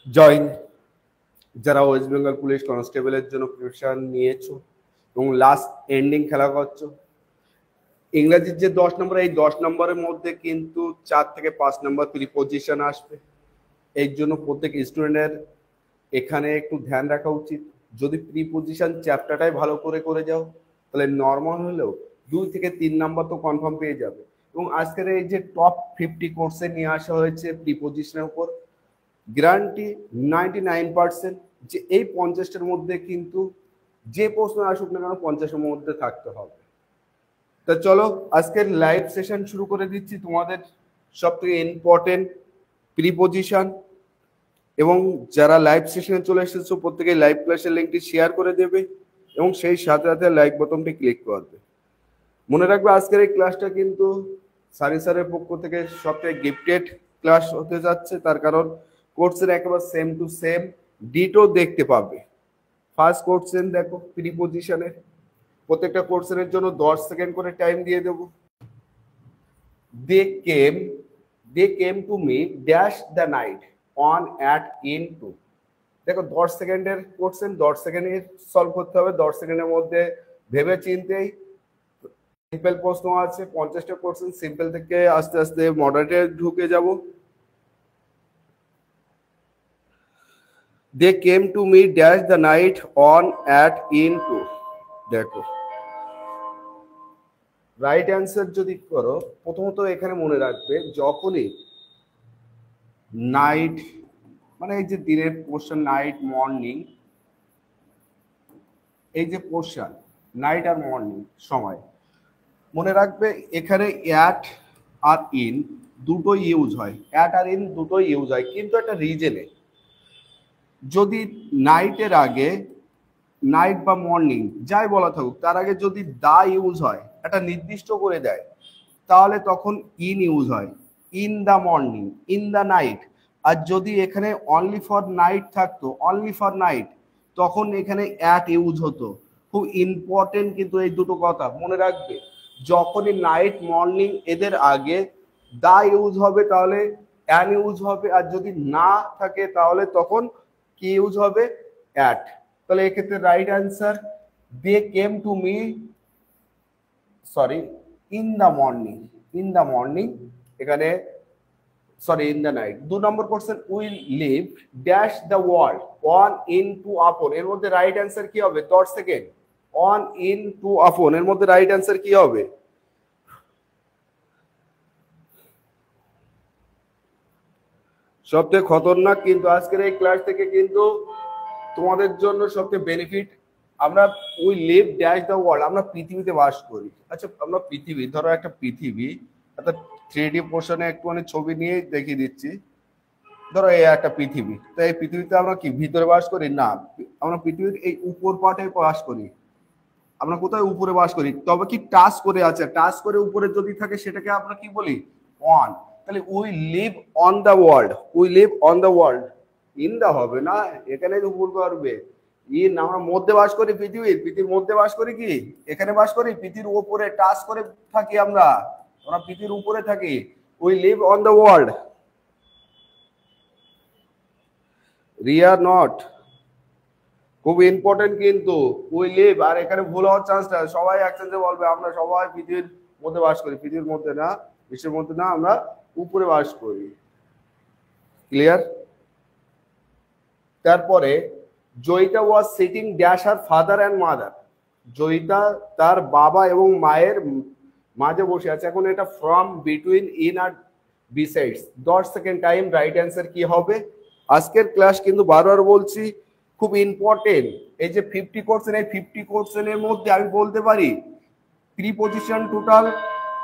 Join যারা West Bengal police কনস্টেবলের জন্য প্রিপারেশন নিয়েছো এবং লাস্ট এন্ডিং খেলা করছো, ইংরেজির যে 10 নম্বর, এই 10 নম্বরের মধ্যে কিন্তু 4 থেকে 5 নম্বর প্রিপোজিশন আসবে। এই জন্য প্রত্যেক স্টুডেন্টের এখানে একটু ধ্যান রাখা উচিত। যদি প্রিপোজিশন চ্যাপ্টারটাই ভালো করে করে যাও, তাহলে নর্মাল হলেও 2 থেকে 3 নাম্বার তো কনফার্ম পেয়ে যাবে। এবং আজকের এই যে টপ 50 কোর্সে নিয়ে আসা হয়েছে প্রিপোজিশনের উপর, গ্যারান্টি 99% যে এই 50টার মধ্যে কিন্তু যে প্রশ্ন আসুক না কেন 50-এর মধ্যে থাকতে হবে। তা চলো আজকের লাইভ সেশন শুরু করে দিচ্ছি। তোমাদের সব থেকে ইম্পর্টেন্ট প্রিপোজিশন, এবং যারা লাইভ সেশনে চলে এসেছো প্রত্যেকে লাইভ ক্লাসের লিঙ্কটি শেয়ার করে দেবে এবং সেই সাথে সাথে লাইক বোতামটি ক্লিক করবে। মনে রাখবে আজকের এই ক্লাসটা কিন্তু সারি স্যারের পক্ষ থেকে সবথেকে গিফটেড ক্লাস হতে যাচ্ছে, তার কারণ কোর্সের একেবারে সেম টু সেম ডিটো দেখতে পাবে। ফার্স্ট কোর্সেন দেখো প্রিপোজিশনের, প্রত্যেকটা কোর্সের জন্য 10 সেকেন্ড করে টাইম দিয়ে দেবো। They came to me dash the night on at in to. দেখো 10 সেকেন্ডের কোশ্চেন, 10 সেকেন্ডে সলভ করতে হবে। 10 সেকেন্ডের মধ্যে ভেবে চিন্তেই সিম্পল প্রশ্ন আছে 50টা কোশ্চেন, সিম্পল থেকে আস্তে আস্তে মডারেটে ঢুকে যাব। They came to me dash the night on at in to. দেখো রাইট অ্যান্সার যদি করো, প্রথমত এখানে মনে রাখবে যখনই নাইট মানে এই যে দিনের পোর্শন, নাইট মর্নিং, এই যে পোর্শন নাইট আর মর্নিং সময়, মনে রাখবে এখানে অ্যাট আর ইন দুটোই ইউজ হয়। অ্যাট আর ইন দুটোই ইউজ হয়, কিন্তু একটা রিজনে যদি নাইটের আগে, নাইট বা মর্নিং যাই বলা থাকুক, তার আগে যদি দা ইউজ হয়, একটা নির্দিষ্ট করে দেয়, তাহলে তখন ইন ইউজ হয়। In the morning, in the night. আর যদি এখানে অনলি ফর নাইট থাকতো, অনলি ফর নাইট, তখন এখানে অ্যাট ইউজ হতো। খুব ইম্পর্টেন্ট কিন্তু এই দুটো কথা মনে রাখবে। যখনই নাইট মর্নিং এদের আগে দা ইউজ হবে তাহলে অ্যান ইউজ হবে, আর যদি না থাকে তাহলে তখন কি ইউজ হবে? অ্যাট। তাহলে এক্ষেত্রে right answer they came to me, sorry, in the morning, in the morning এখানে, sorry in the night. 2 number question, will leave dash the world on in to upon, এর মধ্যে রাইট অ্যান্সার কি হবে? 10 second. On in to upon এর মধ্যে right answer কি হবে? সবচেয়ে খতরনাক কিন্তু আজকের এই ক্লাস থেকে কিন্তু তোমাদের জন্য সবচেয়ে বেনিফিট, আমরা we live dash the world, আমরা পৃথিবীতে বাস করি। আচ্ছা আমরা পৃথিবী, ধরো একটা পৃথিবী, একটা 3D পোর্শনে একটুখানি ছবি নিয়ে দেখিয়ে দিচ্ছি। ধরো এই একটা পৃথিবী, তো এই পৃথিবীতে আমরা কি ভিতরে বাস করি? না, আমরা পৃথিবীর এই উপর পাটে বাস করি। আমরা কোথায়? উপরে বাস করি। তবে কি টাচ করে আছে, টাচ করে উপরে যদি থাকে সেটাকে আমরা কি বলি? অন। তাহলে we live on the world, we live on the world, in the হবে না, এখানে তো ভুল করবে। ইন, আমরা মধ্যে বাস করি, পৃথিবীর মধ্যে বাস করি, কি এখানে বাস করি? পৃথিবীর উপরে টাচ করে থাকি আমরা, আমরা পৃথিবীর উপরে থাকি। We live on the world, Riya not. খুব ইম্পর্টেন্ট কিন্তু উই লিভ, আর এখানে ভুল হওয়ার চান্সটা, সবাই একসাথে বলবে আমরা সবাই পৃথিবীর মধ্যে বাস করি। পৃথিবীর মধ্যে না, বিশ্বের মধ্যে না, আমরা উপরে বাস করি। ক্লিয়ার? তারপরে Joyita was sitting dash her father and mother, Joyita তার বাবা এবং মায়ের মাঝে বসে আছে। এখন এটা ফ্রম, বিটুইন, ইন আর besides. 10 second time. Right answer কি হবে? আজকের ক্লাস কিন্তু বারবার বলছি খুব ইম্পর্টেন্ট। এই যে 50 কোশ্চেন, এই 50 কোশ্চেনের মধ্যে আমি বলতে পারি প্রিপোজিশন টোটাল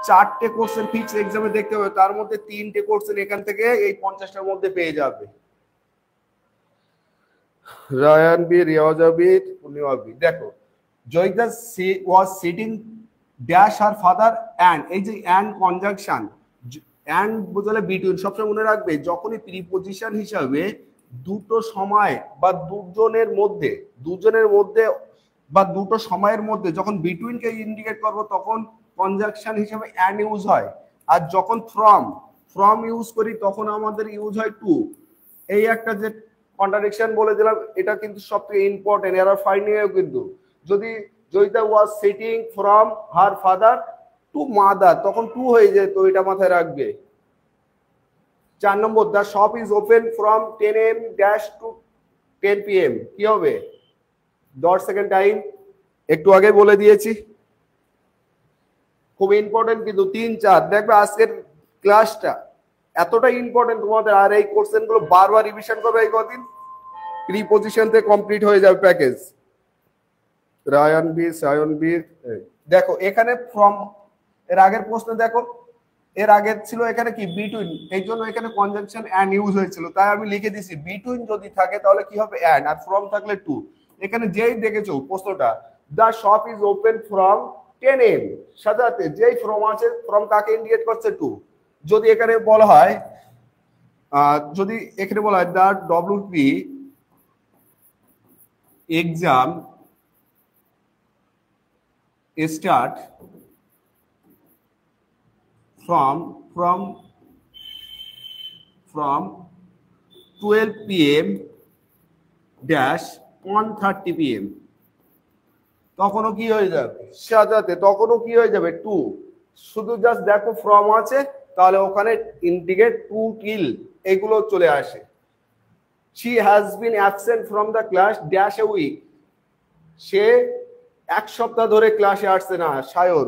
4টে কোশ্চেন ফিক্স এক্সামে দেখতে হবে, তার মধ্যে 3টে কোশ্চেন এখান থেকে এই 50টার মধ্যে পেয়ে যাবে। Rayan B, Riyaja B, Purnima B. দেখো Joyita was sitting dash her father and, এই যে অ্যান্ড কনজাংশন, অ্যান্ড বোঝালে বিটুইন। সবসময় মনে রাখবে যখনই প্রিপোজিশন হিসাবে দুটো সময় বা দুজনের মধ্যে, দুজনের মধ্যে বা দুটো সময়ের মধ্যে যখন বিটুইনকে ইন্ডিকেট করবো তখন কনজাংশন হিসেবে অ্যান্ড ইউজ হয়। আর যখন ফ্রম, ফ্রম ইউজ করি তখন আমাদের ইউজ হয় টু। এই একটা যে কন্ট্রাডিকশন বলে দিলাম, এটা কিন্তু সবথেকে ইম্পর্টেন্ট, এরর ফাইন্ডিং এও কিন্তু যদি Jayita was sitting from her father to mother তখন টু হয়ে যায়, তো এটা মাথায় রাখবে। 4 number, the shop is open from 10 AM dash to 10 PM, কি হবে? 10 সেকেন্ড টাইম, একটু আগে বলে দিয়েছি, খুব ইম্পর্টেন্ট কিন্তু 3 4 দেখবে আজকের ক্লাসটা এতটা ইম্পর্টেন্ট তোমাদের, আর এই কোশ্চেন গুলো বারবার রিভিশন করবে এই কদিন, প্রিপজিশন থেকে কমপ্লিট হয়ে যাবে প্যাকেজ। সায়ন বি, দেখো এখানে ফ্রম এর আগের প্রশ্ন দেখো, এর আগে ছিল এখানে কি বিটুইন, এই জন্য এখানে কনজাংশন এন্ড ইউজ হয়েছিল, তাই আমি লিখে দিছি বিটুইন যদি থাকে তাহলে কি হবে এন্ড, আর ফ্রম থাকলে টু। এখানে যেই দেখেছো প্রশ্নটা the shop is open from 10 AM, সাথে যেই ফ্রম আছে, ফ্রম কাকে ইন্ডিকেট করছে? টু। যদি এখানে বলা হয় যদি এখানে বলা হয় the WP exam start from 12 PM dash 1:30 PM, তখনও কি হয়ে যাবে সাজাতে, তখনও কি হয়ে যাবে টু। শুধু জাস্ট দেখো ফ্রম আছে তাহলে ওখানে ইন্ডিকেট টু টিল এগুলো চলে আসে। she has been absent from the class dash a week, সে এক সপ্তাহ ধরে ক্লাসে আসছে না। সায়ন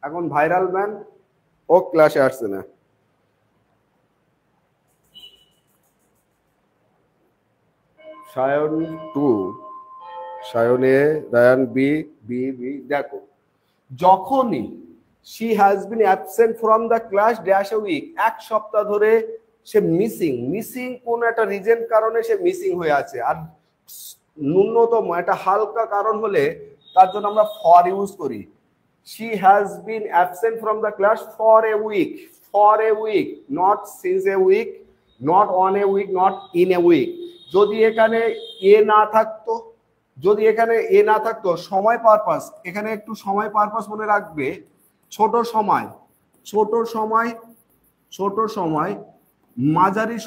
এখন ভাইরাল ম্যান, ও ক্লাসে আসছে না। সায়ন টু, সায়নে রায়ান বি বি বি, দেখো যখনই she has been absent from the class dash a week, এক সপ্তাহ ধরে সে মিসিং কোন একটা রিজন কারণে সে মিসিং হয়ে আছে, আর ন্যূনতম একটা হালকা কারণ হলে তার জন্য আমরা ফর ইউজ করি। she has been absent from the class for a week, not since a week, not on a week, not in a week। যদি এখানে এ না থাকতো, যদি এখানে এ না থাকতো, সময় পারপাস, এখানে একটু সময় পারপাস মনে রাখবে, ছোট সময়, মাঝারি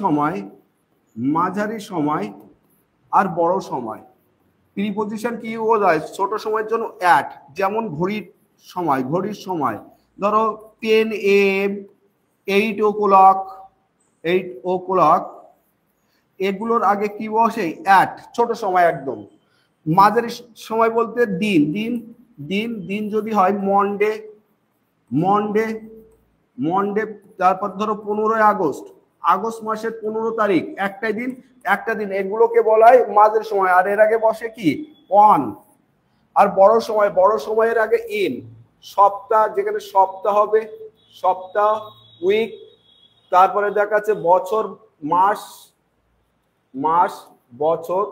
সময় আর বড় সময়। প্রিপজিশন কি ইউজ হয় ছোট সময়ের জন্য? অ্যাট, যেমন ঘড়ির সময় ধরো 10 AM, 8 o'clock, এগুলোর আগে কি বসে? অ্যাট, ছোট সময় একদম। মাঝারি সময় বলতে দিন যদি হয় মন্ডে, তারপর ধরো 15 আগস্ট মাসের 15 তারিখ, একটা দিন, এগুলোকে বলা হয় মাঝারি সময়, আর এর আগে বসে কি? অন। আর বড় সময়ের আগে ইন, সপ্তাহ, যেখানে সপ্তাহ হবে সপ্তাহ, উইক, তারপরে দেখাচ্ছে বছর, মাস বছর,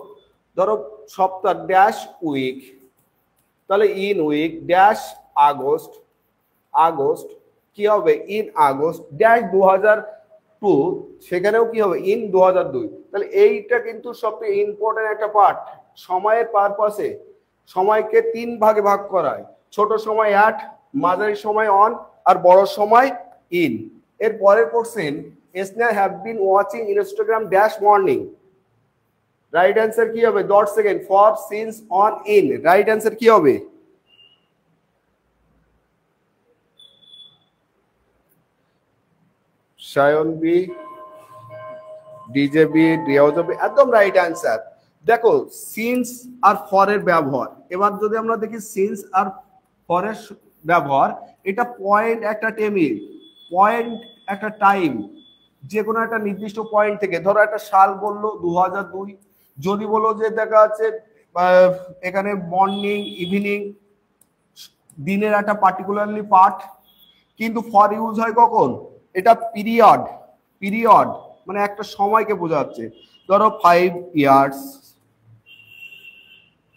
ধরো সপ্তাহ ড্যাশ উইক, তাহলে ইন উইক ড্যাশ আগস্ট কি হবে? ইন আগস্ট ড্যাশ 2002, সেখানেও কি হবে? ইন 2002। তাহলে এইটা কিন্তু সবথেকে ইম্পর্টেন্ট একটা পার্ট। সময়ের পারপাসে সময়কে 3 ভাগে ভাগ করায়, ছোট সময় অ্যাট, মাঝারি সময় অন, আর বড় সময় ইন। এর পরের question, Sneha have been watching Instagram dash morning, right answer কি হবে? Dot second, for, since, on, in, right answer কি হবে? সায়ন বি, ডিজেবি, রিয়াজবি, একদম রাইট অ্যান্সার। দেখো সিন্স আর ফরের ব্যবহার, এবার যদি আমরা দেখি সিন্স আর ফরের ব্যবহার, এটা পয়েন্ট একটা টেমিল, পয়েন্ট একটা টাইম, যে কোনো একটা নির্দিষ্ট পয়েন্ট থেকে, ধরো একটা সাল বললো 2002, যদি বলো যে দেখা যাচ্ছে এখানে মর্নিং, ইভিনিং, দিনের একটা পার্টিকুলারলি পার্ট, কিন্তু ফর ইউজ হয় কখন? এটা পিরিয়ড মানে একটা সময়কে বোঝাচ্ছে, ধরো 5 years,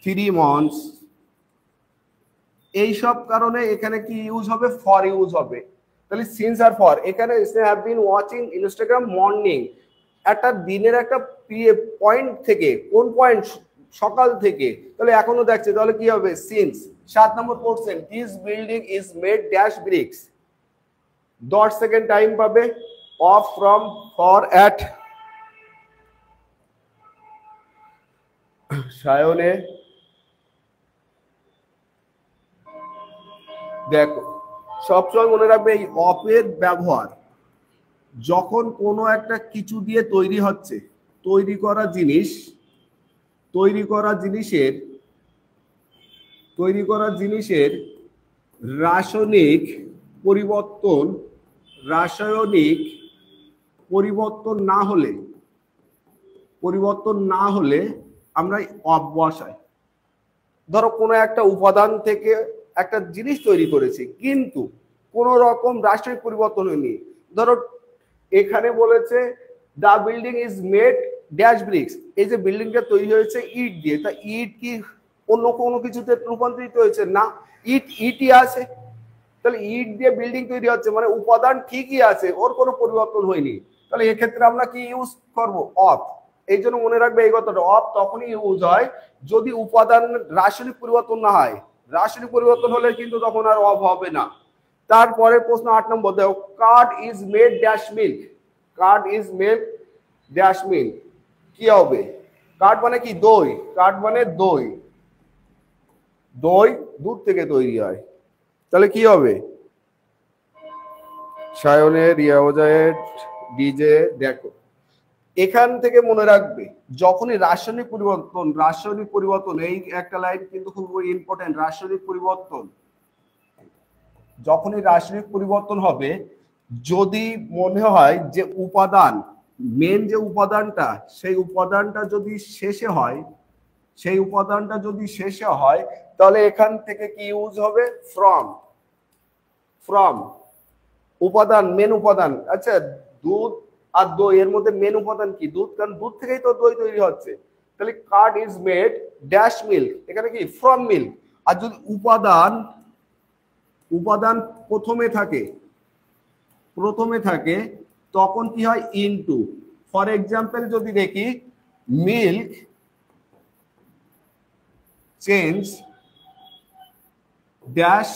3 months, এইসব কারণে এখানে কি ইউজ হবে? ফর ইউজ হবে। তাহলে সিন্স আর ফর, এখানে have been watching Instagram morning, একটা দিনের একটা পয়েন্ট থেকে, কোন পয়েন্ট? সকাল থেকে, তাহলে এখনো দেখছে, তাহলে কি হবে? সিন্স। 7 নম্বর question, this building is made dash bricks, dot second time পাবে, অফ, ফ্রম, ফর, অ্যাট, সায়নে দেখো, সবসময় মনে রাখবে এই অপের ব্যবহার যখন কোনো একটা কিছু দিয়ে তৈরি হচ্ছে, তৈরি করা জিনিসের রাসায়নিক পরিবর্তন না হলে আমরা অপ বসাই। ধরো কোনো একটা উপাদান থেকে একটা জিনিস তৈরি করেছি, কিন্তু কোনো রকম রাসায়নিক পরিবর্তন হয়নি। ধরো এখানে বলেছে the building is made dash bricks, এই যে বিল্ডিংটা তৈরি হয়েছে ইট দিয়ে, তা ইট কি অন্য কোনো কিছুতে রূপান্তরিত হয়েছে? না, ইটই আছে। তাহলে ইট দিয়ে বিল্ডিং তৈরি হচ্ছে মানে উপাদান ঠিকই আছে, ওর কোনো পরিবর্তন হয়নি। তাহলে এক্ষেত্রে আমরা কি ইউজ করব? অফ। এই জন্য মনে রাখবে এই কথাটা, অফ তখনই ইউজ হয় যদি উপাদান রাসায়নিক পরিবর্তন না হয়। রাসায়নিক পরিবর্তন হলে কিন্তু তখন আর অফ হবে না। তারপরে প্রশ্ন 8 নম্বর দেখো, card is made dash milk, card is made dash milk কি হবে? কার্ড মানে কি? দই। কার্ড মানে দই, দই দুধ থেকে তৈরি হয়। তাহলে কি হবে? সায়নে, রিয়া ওজায়েদ, ডিজে দেখো, এখান থেকে মনে রাখবে যখনই রাসায়নিক পরিবর্তন, এই একটা লাইন কিন্তু খুব ইম্পর্টেন্ট। যখনই রাসায়নিক পরিবর্তন হবে, যদি মনে হয় যে উপাদান, মেন যে উপাদানটা, সেই উপাদানটা যদি শেষে হয়, তাহলে এখান থেকে কি ইউজ হবে? ফ্রম। উপাদান, মেন উপাদান। আচ্ছা, দুধ আর দই এর মধ্যে মেন উপাদান কি? দুধ, কারণ দুধ থেকেই তো দই তৈরি হচ্ছে। তাহলে card is made dash milk, এখানে কি? From milk. আর যদি উপাদান প্রথমে থাকে তখন কি হয়? ইনটু। ফর এক্সাম্পল যদি দেখি, মিল্ক চেঞ্জ ড্যাশ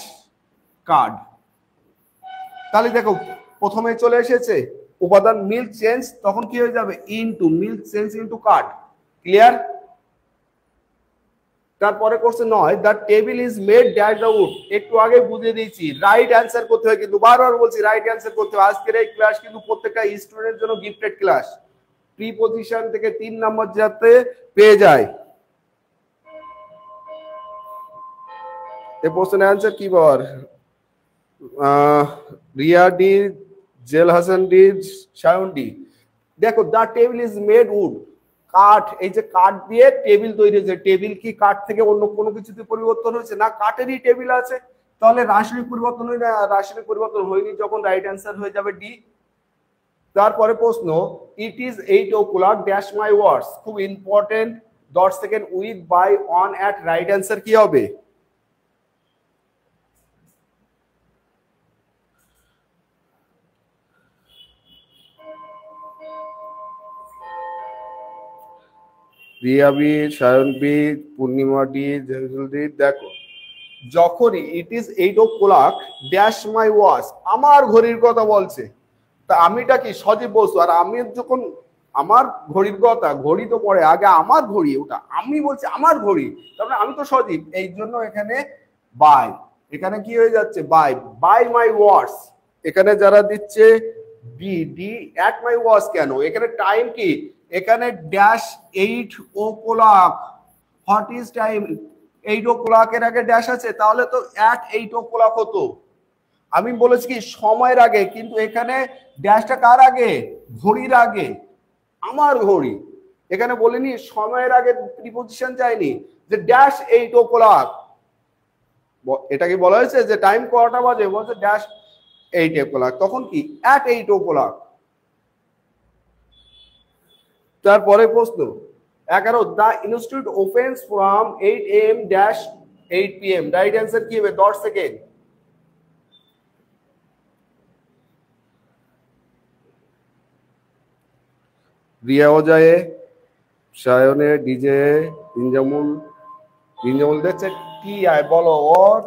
কার্ড, তাহলে দেখো প্রথমে চলে এসেছে উপাদান মিল্ক চেঞ্জ, তখন কি হয়ে যাবে? Into, milk change into card. Clear? তারপরে question 9, the table is made dash the wood, একটু আগে বুঝিয়ে দিয়েছি। রাইট অ্যান্সার করতে হয়, কিন্তু বারবার বলছি রাইট অ্যান্সার করতে হয়। আজকের এই ক্লাস কিন্তু প্রত্যেকটা স্টুডেন্টের জন্য গিফটেড ক্লাস, প্রিপজিশন থেকে 3 নম্বর যাতে পেয়ে যায়। এই প্রশ্নের অ্যান্সার কি বল? Riya D, Jel Hasan D, Sayan D. দেখো, the table is made wood, কাঠ, এই যে কাঠ দিয়ে টেবিল তৈরি হয়েছে। টেবিল কি কাঠ থেকে অন্য কোনো কিছুতে পরিবর্তন হয়েছে? না, কাঠেরই টেবিল আছে। তাহলে রাসায়নিক পরিবর্তন হয় না, রাসায়নিক পরিবর্তন হয়নি, যখন রাইট অ্যান্সার হয়ে যাবে ডি। তারপরে প্রশ্ন, ইট is 8 o'clock dash my words, খুব important. Dot second with, by, on, at, right answer কি হবে? Riya B, Sayan B, Purnima D, Jerul D. দেখো, যখনই it is 8 o'clock dash my watch, আমার ঘড়ির কথা বলছে, তা আমিটা কি? সজীব বস্তু। আর আমি যখন আমার ঘড়ির কথা, ঘড়ি তো পড়ে আগে, আমার ঘড়ি, ওটা আমি বলছি আমার ঘড়ি, তারপরে আমি তো সজীব, এই জন্য এখানে বাই। এখানে কি হয়ে যাচ্ছে? By my watch. এখানে যারা দিচ্ছে ডি অ্যাট মাই ওয়াচ, কেন? এখানে টাইম কি? এখানে dash 8 o'clock, what is time? 8 o'clock এর আগে ড্যাশ আছে, তাহলে তো অ্যাট 8 o'clock হতো। আমি বলেছি কি সময়ের আগে, কিন্তু এখানে ড্যাশটা কার আগে? ঘড়ির আগে, আমার ঘড়ি। এখানে বলিনি সময়ের আগে প্রিপজিশন যায়নি যে ড্যাশ 8 o'clock, এটা কি বলা হয়েছে যে টাইম কটা বাজে? বলছে ড্যাশ 8 o'clock, তখন কি? At 8 o'clock। তারপরে প্রশ্ন 11, the institute opens from 8 AM dash 8 PM, right answer কি হবে? 10 সেকেন্ড। রিয়া ওজায়ে, সায়নে, ডিজে, ইনজামুল দেখছে টিআই, বলো ওর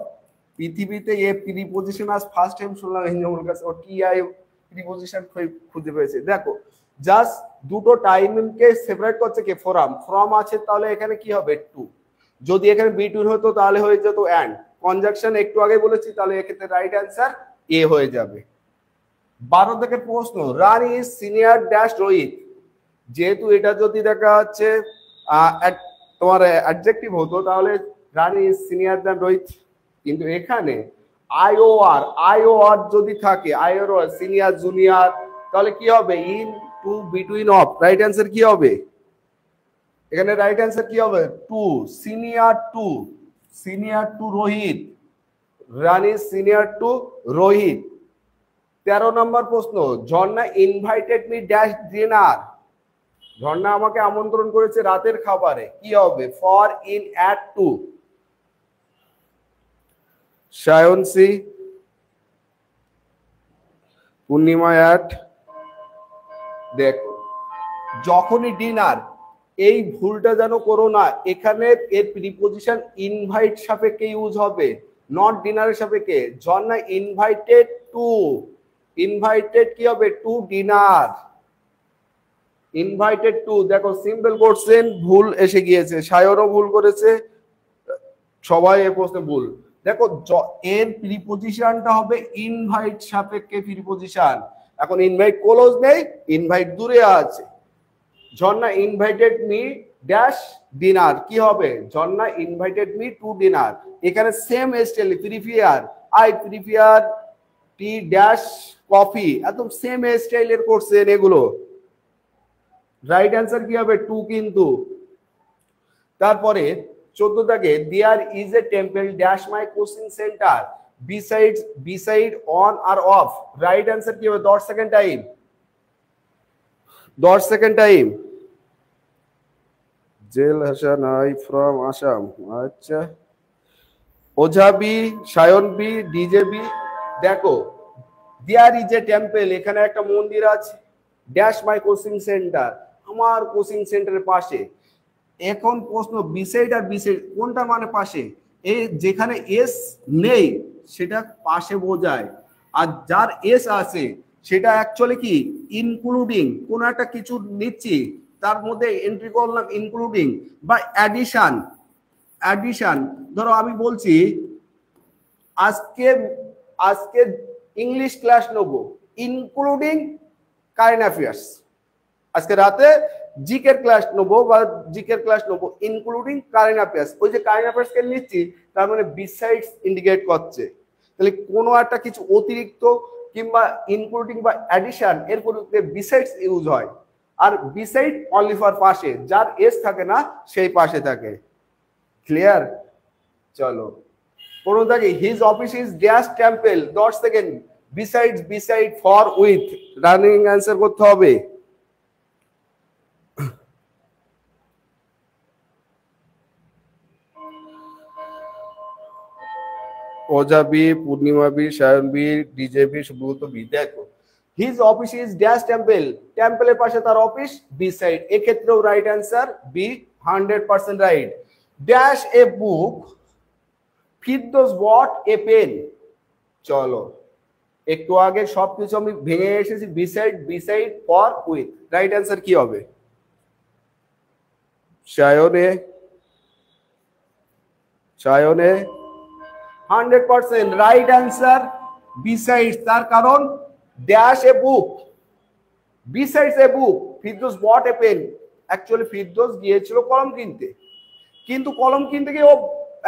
পৃথিবীতে এ প্রিপজিশন আজ ফার্স্ট টাইম শুনলাম ইনজামুল কাছে, ও টিআই প্রিপজিশন খুঁজে পেয়েছে। দেখো, জাস্ট দুটো টাইমকে সেপারেট করছে কে ফ্রম, ফ্রম আছে তাহলে এখানে কি হবে টু, যদি এখানে বিটুইন হতো তাহলে হয়ে যেত অ্যান্ড, কনজাংশন একটু আগে বলেছি তাহলে এক্ষেত্রে রাইট অ্যান্সার এ হয়ে যাবে। 12 থেকে প্রশ্ন, রানী ইজ সিনিয়র ড্যাশ রোহিত, যেহেতু এটা যদি দেখা যাচ্ছে তোমার অ্যাডজেক্টিভ হতো তাহলে রানী ইজ সিনিয়র দ্যান রোহিত, কিন্তু এখানে আইওআর যদি থাকে, আইওআর সিনিয়র জুনিয়র, তাহলে কি হবে in to between of, right answer কি হবে এখানে, রাইট অ্যান্সার কি হবে to, senior to Rohit, Rani senior to Rohit. 13 নম্বর প্রশ্ন, Jharna invited me dash dinner, Jharna আমাকে আমন্ত্রণ করেছে রাতের খাবারে, কি হবে for in at to, Sayan C, Purnima at. দেখো যখনই ডিনার, এই ভুলটা যেন করো না, এখানে এর প্রিপজিশন ইনভাইট সাপেক্ষে ইউজ হবে, নট ডিনারের সাপেক্ষে। ঝর্ণা ইনভাইটেড টু, ইনভাইটেড কি হবে টু ডিনার, ইনভাইটেড টু। দেখো সিম্পল কোশ্চেন ভুল এসে গিয়েছে, সায়রও ভুল করেছে, সবাই এই প্রশ্নে ভুল। দেখো এর প্রিপজিশনটা হবে ইনভাইট সাপেক্ষে প্রিপজিশন, এখন ইনভাইট ক্লোজ নেই, ইনভাইট দূরে আছে। Jharna invited me dash dinner, কি হবে Jharna invited me to dinner, এখানে same style prefer, I prefer tea dash coffee, একদম সেম স্টাইলের কোশ্চেন এগুলো, রাইট অ্যান্সার কি হবে টু কিন্তু। তারপরে 14 থেকে there is a temple dash my coaching centre beside on or of, right answer কি হবে 10 second time, 10 second time. Jel Hasan I from Assam, আচ্ছা Ojha B, Sayan B, DJ B. দেখো দেয়ার ইজ এ টেম্পল, এখানে একটা মন্দির আছে, ড্যাশ মাই কোচিং সেন্টার, আমার coaching সেন্টারের পাশে। এখন প্রশ্ন বিসাইড আর বিসাইড কোনটা মানে পাশে, এই যেখানে এস নেই সেটা পাশে বোঝায়, আর যার এস আছে সেটা অ্যাকচুয়ালি কি ইনক্লুডিং, কোন একটা কিছু নিচ্ছি তার মধ্যে এন্ট্রি করলাম ইনক্লুডিং বা অ্যাডিশন, অ্যাডিশন। ধরো আমি বলছি আজকে আজকে ইংলিশ ক্লাস নেব ইনক্লুডিং কারেন্ট অ্যাফেয়ার্স, আজকে রাতে জিকের ক্লাস নেবো বা জিকের ক্লাস নেবো ইনক্লুডিং কারেন্ট অ্যাফেয়ার্স, ওই যে কারেন্ট অ্যাফেয়ার্স কে নিচ্ছি তার মানে বিসাইডস ইন্ডিকেট করছে, তাহলে কোনো একটা কিছু অতিরিক্ত কিংবা ইনক্লুডিং বা অ্যাডিশন এর পরিবর্তে বিসাইডস ইউজ হয়, আর বিসাইড অনলি ফর পাশে, যার এস থাকে না সেই পাশে থাকে, ক্লিয়ার। চলো 15 থেকে his office is dash temple, 10 second, besides beside for with, running answer করতে হবে। Ojha B, Purnima B, Sayan B, DJ B, Subrata B. দেখো his office is dash temple, টেম্পলের পাশে তার অফিস, বি সাইড, এক্ষেত্রেও right answer B, 100% right. Dash a book Firdous bought a pen, চলো একটু আগে সবকিছু আমি ভেঙে এসেছি, beside for with, right answer কি হবে সায়নে, সায়নে 100% রাইট অ্যান্সার বিসাইডস, তার কারণ dash a book, besides a book Firdous bought a pen, actually Firdous গিয়েছিল কলম কিনতে, কিন্তু কলম কিনতে গিয়ে ও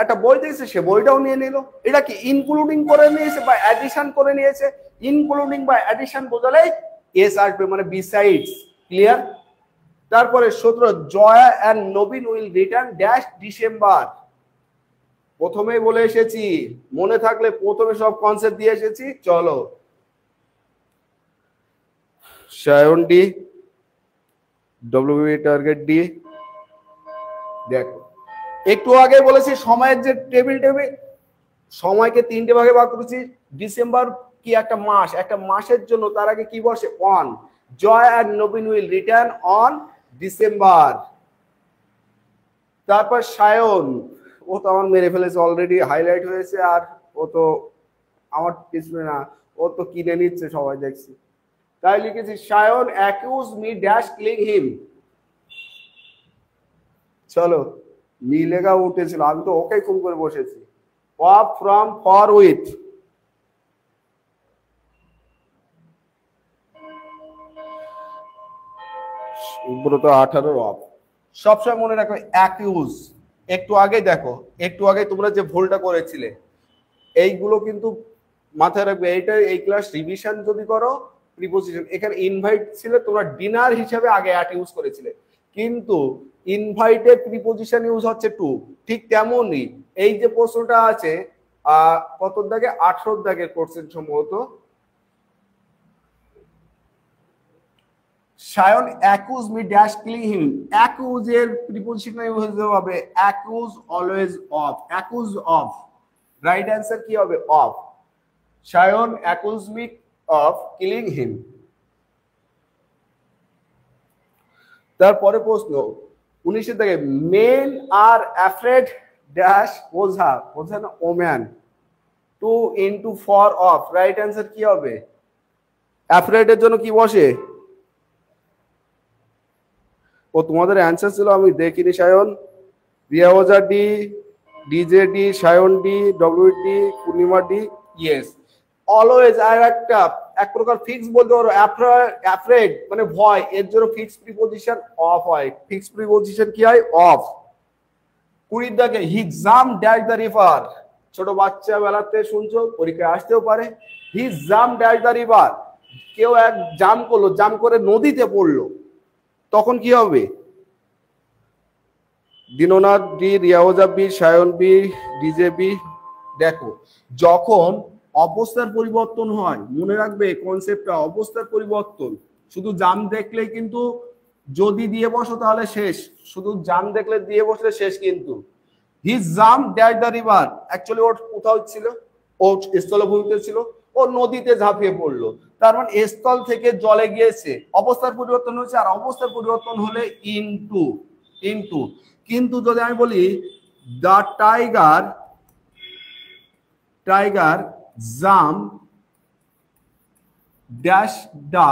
একটা বই দেখছে, সে বইটাও নিয়ে নিল, এটা কি ইনক্লুডিং করে নিয়েছে বা অ্যাডিশন করে নিয়েছে, ইনক্লুডিং বা অ্যাডিশন বোঝালেই এস আসবে, মানে বিসাইডস, ক্লিয়ার। তারপরে 17 Joya and Nabin will return dash December, প্রথমেই বলে এসেছি, মনে থাকলে প্রথমে সব কনসেপ্ট দিয়ে এসেছি। চলো Sayan D, WB target D. দেখো একটু আগে বলেছি সময়ের যে টেবিল, সময়কে 3টে ভাগে ভাগ করেছি, ডিসেম্বর কি একটা মাস, একটা মাসের জন্য তার আগে কি বসে on, Joy and Nabin will return on December. তারপর সায়ন, ও তো আমার মেরে ফেলেছে অলরেডি, হাইলাইট হয়েছে, আর ও তো আমার পিছনে না, ও তো কিনে নিচ্ছে সবাই দেখছি। তাই লিখেছি Sayan accuse me dash killing him. চলো মি লেখা উঠেছিল, আমি তো ওকে খুন করে বসেছি। অফ ফ্রম ফর উইথ, ব্রত 18 অফ। সবসময় মনে রাখো অ্যাকিউজ। একটু আগে দেখো, একটু আগে তোমরা যে ভুলটা করেছিলে এইগুলো কিন্তু মাথায় রাখবে। এইটা এই ক্লাস রিভিশন যদি করো, প্রিপোজিশন এখানে ইনভাইট ছিল, তোমরা ডিনার হিসেবে আগে অ্যাট ইউজ করেছিলে, কিন্তু ইনভাইটের প্রিপোজিশন ইউজ হচ্ছে টু। ঠিক তেমনই এই যে প্রশ্নটা আছে কত দাগে, 18 দাগের কোশ্চেন সম্ভবত। Sayan accuse me dash killing him, accuse এর প্রিপোজিশন ইউজ হবে accuse always of, accuse of. Right answer কি হবে? Of. Sayan accuse me of killing him. তারপরে প্রশ্ন 19 থেকে, men are afraid dash Ojha, Ojha না woman, to into for of. Right answer কি হবে? অ্যাফ্রেড এর জন্য কি বসে? ও তোমাদের অ্যান্সার ছিল আমি দেখিনি। Sayan, Riya Ojha D, DJ D, Sayan D, W D, Purnima D. Yes. Always আর একটা এক প্রকার ফিক্স বলতে পারো, অ্যাফ্রেড মানে ভয়, এর জন্য ফিক্স প্রিপোজিশন অফ হয়। ফিক্স প্রিপোজিশন কি হয়? অফ। 20 দাগে, হি জাম ড্যাশ দ্য রিভার। ছোট বাচ্চা বেলাতে শুনছো, পরীক্ষায় আসতেও পারে। হি জাম ড্যাশ দ্য রিভার, কেউ এক জাম করলো, জাম করে নদীতে পড়লো, তখন কি হবে? দিননাথ বি, রিয়াওজা B, Sayan B, DJ B. দেখো যখন অবস্থার পরিবর্তন হয়, মনে রাখবে কনসেপ্টটা, অবস্থার পরিবর্তন। শুধু জাম দেখলে কিন্তু যদি দিয়ে বসো তাহলে শেষ, শুধু জাম দেখলে দিয়ে বসলে শেষ কিন্তু। হি জাম ড্যাশ দ্য রিভার, অ্যাকচুয়ালি ওর কোথাও ছিল, ও স্থলভূমিতে ছিল, ও নদীতে ঝাঁপিয়ে পড়লো, তার মানে স্থল থেকে জলে গিয়েছে, অবস্থার পরিবর্তন হয়েছে। আর অবস্থার পরিবর্তন হলে ইনটু, ইনটু। কিন্তু যদি আমি বলি the tiger, tiger jumped dash the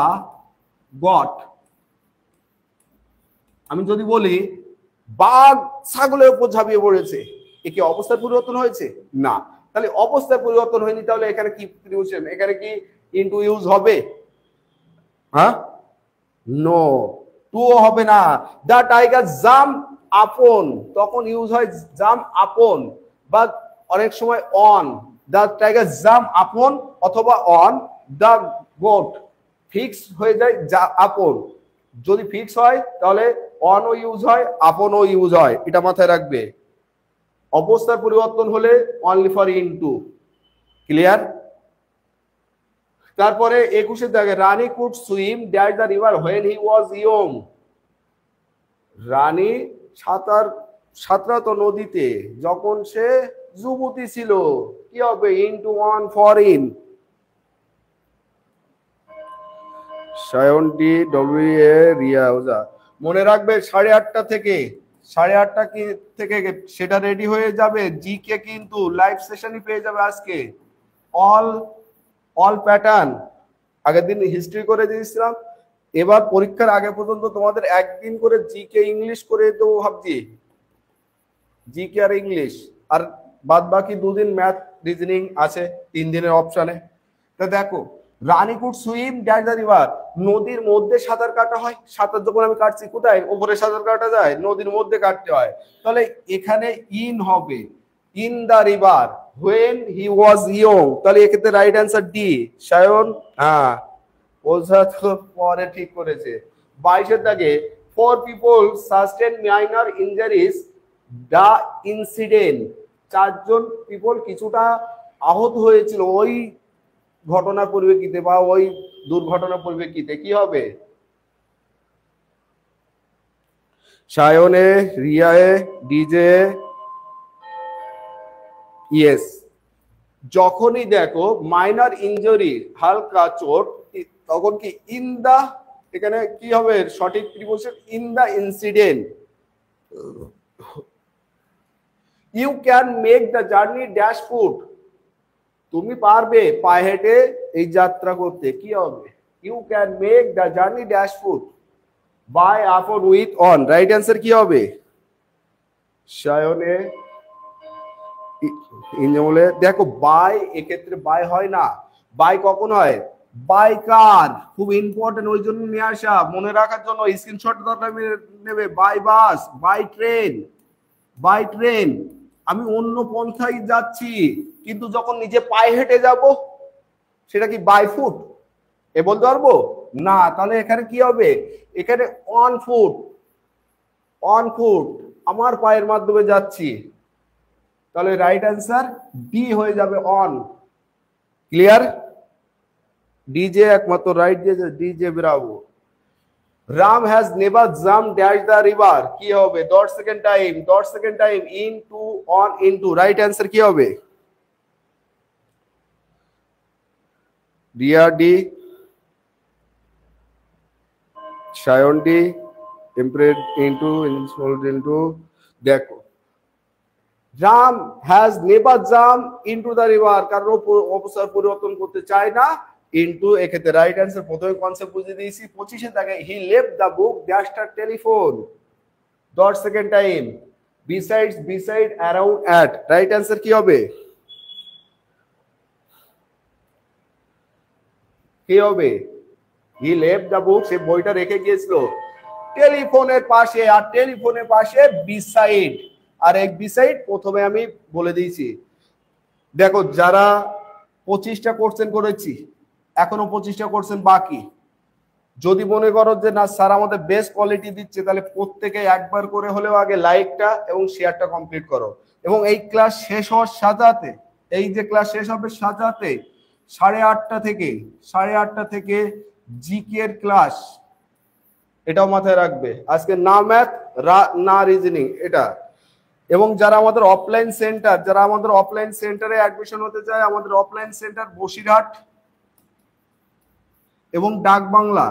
goat, আমি যদি বলি বাঘ ছাগলের উপর ঝাঁপিয়ে পড়েছে, এ কি অবস্থার পরিবর্তন হয়েছে? না। তাহলে অবস্থার পরিবর্তন হয়নি, তাহলে এখানে কি প্রিপোজিশন, এখানে কি ইনটু ইউজ হবে? হ্যাঁ, নো, টু হবে না। দা টাইগার জাম আপন, তখন ইউজ হয় জাম আপন, বা অনেক সময় অন। দা টাইগার জাম আপন অথবা অন দা গোট, ফিক্স হয়ে যায় যা আপন। যদি ফিক্স হয় তাহলে অনও ইউজ হয়, আপনও ইউজ হয়, এটা মাথায় রাখবে। অবস্থার পরিবর্তন হলে অনলি ফর ইনটু। ক্লিয়ার? তারপরে 21 দাগে, Rani could swim dash the river when he was young. রানী সাঁতার সাঁতরাতো নদীতে যখন সে যুবতী ছিল, কি হবে? Into on for in. Sayan D, W A, Riya Ojha. মনে রাখবে 8:30 থেকে, 8:30 কি থেকে সেটা রেডি হয়ে যাবে। জিকে কিন্তু লাইভ সেশনই পেয়ে যাবে আজকে। অল অল প্যাটার্ন আগের দিন হিস্ট্রি করে দিয়েছিলাম, এবার পরীক্ষার আগে পর্যন্ত তোমাদের একদিন করে জিকে ইংলিশ করে দেবো ভাবছি, জিকে আর ইংলিশ, আর বাদ বাকি 2 দিন ম্যাথ রিজনিং আছে 3 দিনের অপশনে। তা দেখো, Rani could swim dash the river, নদীর মধ্যে সাঁতার কাটা হয়। সাঁতার যখন আমি কাটছি কোথায়? ওপরে সাঁতার কাটা যায়? নদীর মধ্যে কাটতে হয়। তাহলে এখানে ইন হবে, in the river when he was young. তাহলে এক্ষেত্রে রাইট অ্যান্সার ডি, সায়ন। হ্যাঁ, ওঝা তো পরে ঠিক করেছে। 22 দাগে, 4 পিপল সাস্টেন মাইনর ইনজারিজ দা ইনসিডেন্ট, 4 জন পিপল কিছুটা আহত হয়েছিল ওই ঘটনার পরিপ্রেক্ষিতে বা ওই দুর্ঘটনার পরিপ্রেক্ষিতে। কি হবে? সায়নে, রিয়ায়ে, ডিজে। ইয়েস। যখনই দেখো মাইনর ইনজুরি, হালকা চোট, তখন কি ইন দা, এখানে কি হবে সঠিক preposition? In the incident. You can make the journey dash foot, তুমি পারবে পায়ে হেঁটে এই যাত্রা করতে। কি হবে? কি you can make the journey dash foot by upon with on. Right answer কি হবে? সায়নে ইঞ্জমলে দেখো বাই, এক্ষেত্রে বাই হয় না, বাই কখন হয়? বাই কার, খুব ইম্পর্টেন্ট, ওই জন্য নিয়ে আসা, মনে রাখার জন্য স্ক্রিনশট দরকার নেবে। By bus, by train, by train. আমি অন্য পন্থায় যাচ্ছি, কিন্তু যখন নিজে পায়ে হেঁটে যাব সেটা কি বাই ফুট এ বলতে পারবো না? তাহলে এখানে কি হবে? এখানে অন ফুট, অন ফুট, আমার পায়ের মাধ্যমে যাচ্ছি। তাহলে রাইট অ্যান্সার ডি হয়ে যাবে, অন। ক্লিয়ার? ডিজে একমাত্র রাইট যে DJ bravo. Ram has never jump dash the river, কি হবে? Dot second time, dot second time, into on into. Right answer কি হবে? রিয়া ডি, সায়ন ডি, ইমপ্রেড ইনটু ইনসোল্ড ইনটু। দেখো Ram has never jump into the river, কারণ অবস্থার পরিবর্তন করতে চায় না, ইনটু। এক্ষেত্রে রাইট অ্যান্সার প্রথমে কনসেপ্ট বুঝিয়ে দিয়েছি। 25 দেখে he left the book dash the telephone, dot second time, besides, beside, around, at. Right answer কি হবে? কি হবে? হি লেফট দ্য বুক, সে বইটা রেখে গিয়েছিল টেলিফোনের পাশে, আর টেলিফোনের পাশে বিসাইড, আর এক বিসাইড প্রথমে আমি বলে দিয়েছি। দেখো যারা 25টা কোশ্চেন করেছি, এখনো 25টা কোশ্চেন বাকি। যদি মনে করো যে না স্যার আমাদের বেস্ট কোয়ালিটি দিচ্ছে, তাহলে প্রত্যেকে একবার করে হলেও আগে লাইকটা এবং শেয়ারটা কমপ্লিট করো। এবং এই ক্লাস শেষ হওয়ার সাজাতে, এই যে ক্লাস শেষ হবে সাজাতে 8:30 থেকে জিকে এর ক্লাস, এটাও মাথায় রাখবে। আজকে না ম্যাথ না রিজনিং এটা। এবং যারা আমাদের অফলাইন সেন্টার, যারা আমাদের অফলাইন সেন্টারে অ্যাডমিশন হতে চায়, আমাদের অফলাইন সেন্টার বসিরহাট এবং ডাক বাংলা,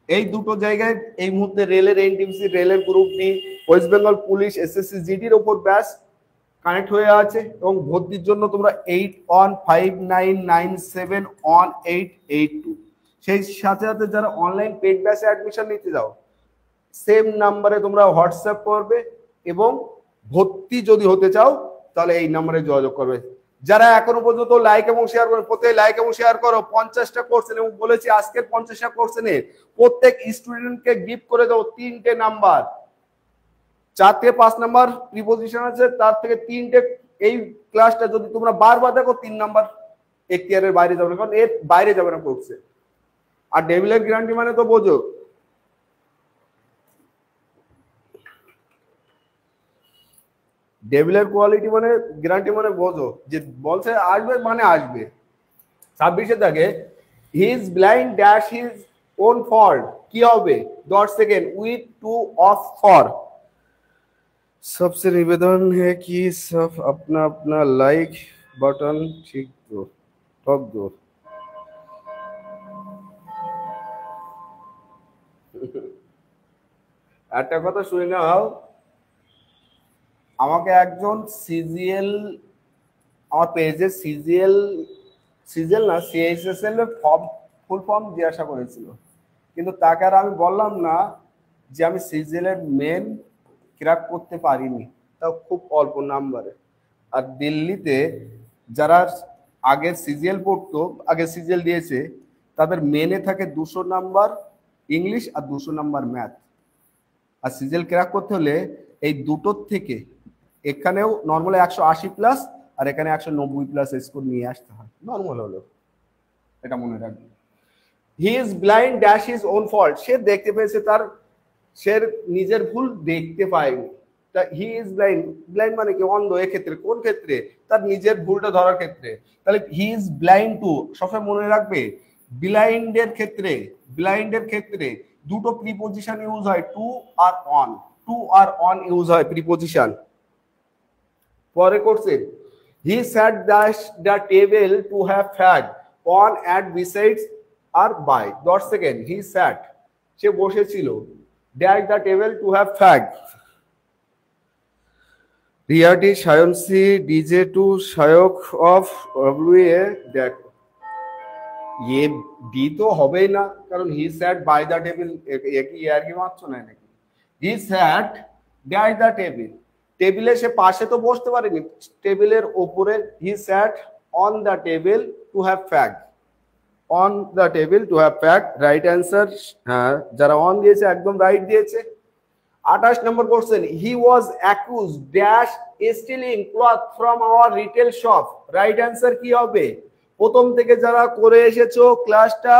এই দুটো জায়গায় এই মুহূর্তে রেলের এনটিপিসি, রেলের group D, West Bengal police, SSC জিডির ওপর ব্যাচ কানেক্ট হয়ে আছে। এবং ভর্তির জন্য তোমরা 8159971882, সেই সাথে সাথে যারা অনলাইন পেড ব্যাচে অ্যাডমিশন নিতে যাও, সেম নাম্বারে তোমরা হোয়াটসঅ্যাপ করবে, এবং ভর্তি যদি হতে চাও তাহলে এই নাম্বারে যোগাযোগ করবে। যারা এখনো পর্যন্ত লাইক এবং শেয়ার করেন, প্রত্যেক লাইক এবং শেয়ার করো। 50টা কোশ্চেন, এবং বলেছি আজকের 50টা কোশ্চেনে প্রত্যেক স্টুডেন্টকে গিফট করে দাও 3টে নাম্বার। 4 থেকে 5 নাম্বার প্রিপোজিশন আছে, তার থেকে 3টে। এই ক্লাসটা যদি তোমরা বারবার দেখো 3 নাম্বার এখতিয়ারের বাইরে যাবে না, কারণ এর বাইরে যাবে না কোর্সে। আর ডেভিলের গ্যারান্টি মানে তো বোঝো, ডেভিলের কোয়ালিটি মানে গ্যারান্টি মানে বোঝো, যে বলছে আসবে মানে আসবে। 26 দেখে he is blind dash his own fault, কি হবে? Dot second with to of for. सबसे निवेदन है कि सब अपना अपना लाइक बटन ठीक दो, ठोक दो। একটা কথা শুনে নাও, আমাকে একজন সিজিএল, আমার পেজে সিজিএল না সিএইচএসএল এর ফর্ম, ফুল ফর্ম জিজ্ঞাসা করেছিল, কিন্তু তাকে আর আমি বললাম না যে আমি সিজিএল এর মেন ক্র্যাক করতে পারিনি, তাও খুব অল্প নাম্বারে। আর দিল্লিতে যারা আগের সিজিএল পড়তো, আগে সিজিএল দিয়েছে, তাদের মেনে থাকে 200 নাম্বার ইংলিশ আর 200 নাম্বার ম্যাথ। আর সিজিএল ক্র্যাক করতে হলে এই দুটোর থেকে এখানেও নর্মালি 180 প্লাস, আর এখানে 190 প্লাস স্কোর নিয়ে আসতে হয়, নর্মাল হলো, এটা মনে রাখবে। He is blind dash his own fault, সে দেখতে পেয়েছে তার, সে নিজের ভুল দেখতে পায়নি। তা হি ইজ ব্লাইন্ড, ব্লাইন্ড মানে কি? অন্ধ। এক্ষেত্রে কোন ক্ষেত্রে? তার নিজের ভুলটা ধরার ক্ষেত্রে। তাহলে হি ইজ ব্লাইন্ড টু, সবসময় মনে রাখবে ব্লাইন্ডের ক্ষেত্রে, ব্লাইন্ডের ক্ষেত্রে দুটো প্রিপোজিশন ইউজ হয়, টু আর অন, টু আর অন ইউজ হয় প্রিপোজিশন। পরে করছে he sat dash the table to have food, on, at, besides আর by. Dot second he sat, সে বসেছিল, dash the table to have food. রিয়াটি, Sayan C, DJ to, Sayak of W A. দেখো ये ডি তো হবেই না, কারণ he sat by the table, একই আর কি মারছো না নাকি? হি স্যাট বাই দ্য টেবিল, টেবিলে সে পাশে তো বসতে পারেনি, টেবিলের ওপরে। He sat on the table to have food, on the table to have food, right answer. হ্যাঁ, যারা অন দিয়েছে একদম রাইট দিয়েছে। 28 নম্বর question, he was accuse dash stealing cloth from our retail shop, right answer কি হবে? প্রথম থেকে যারা করে এসেছো ক্লাসটা,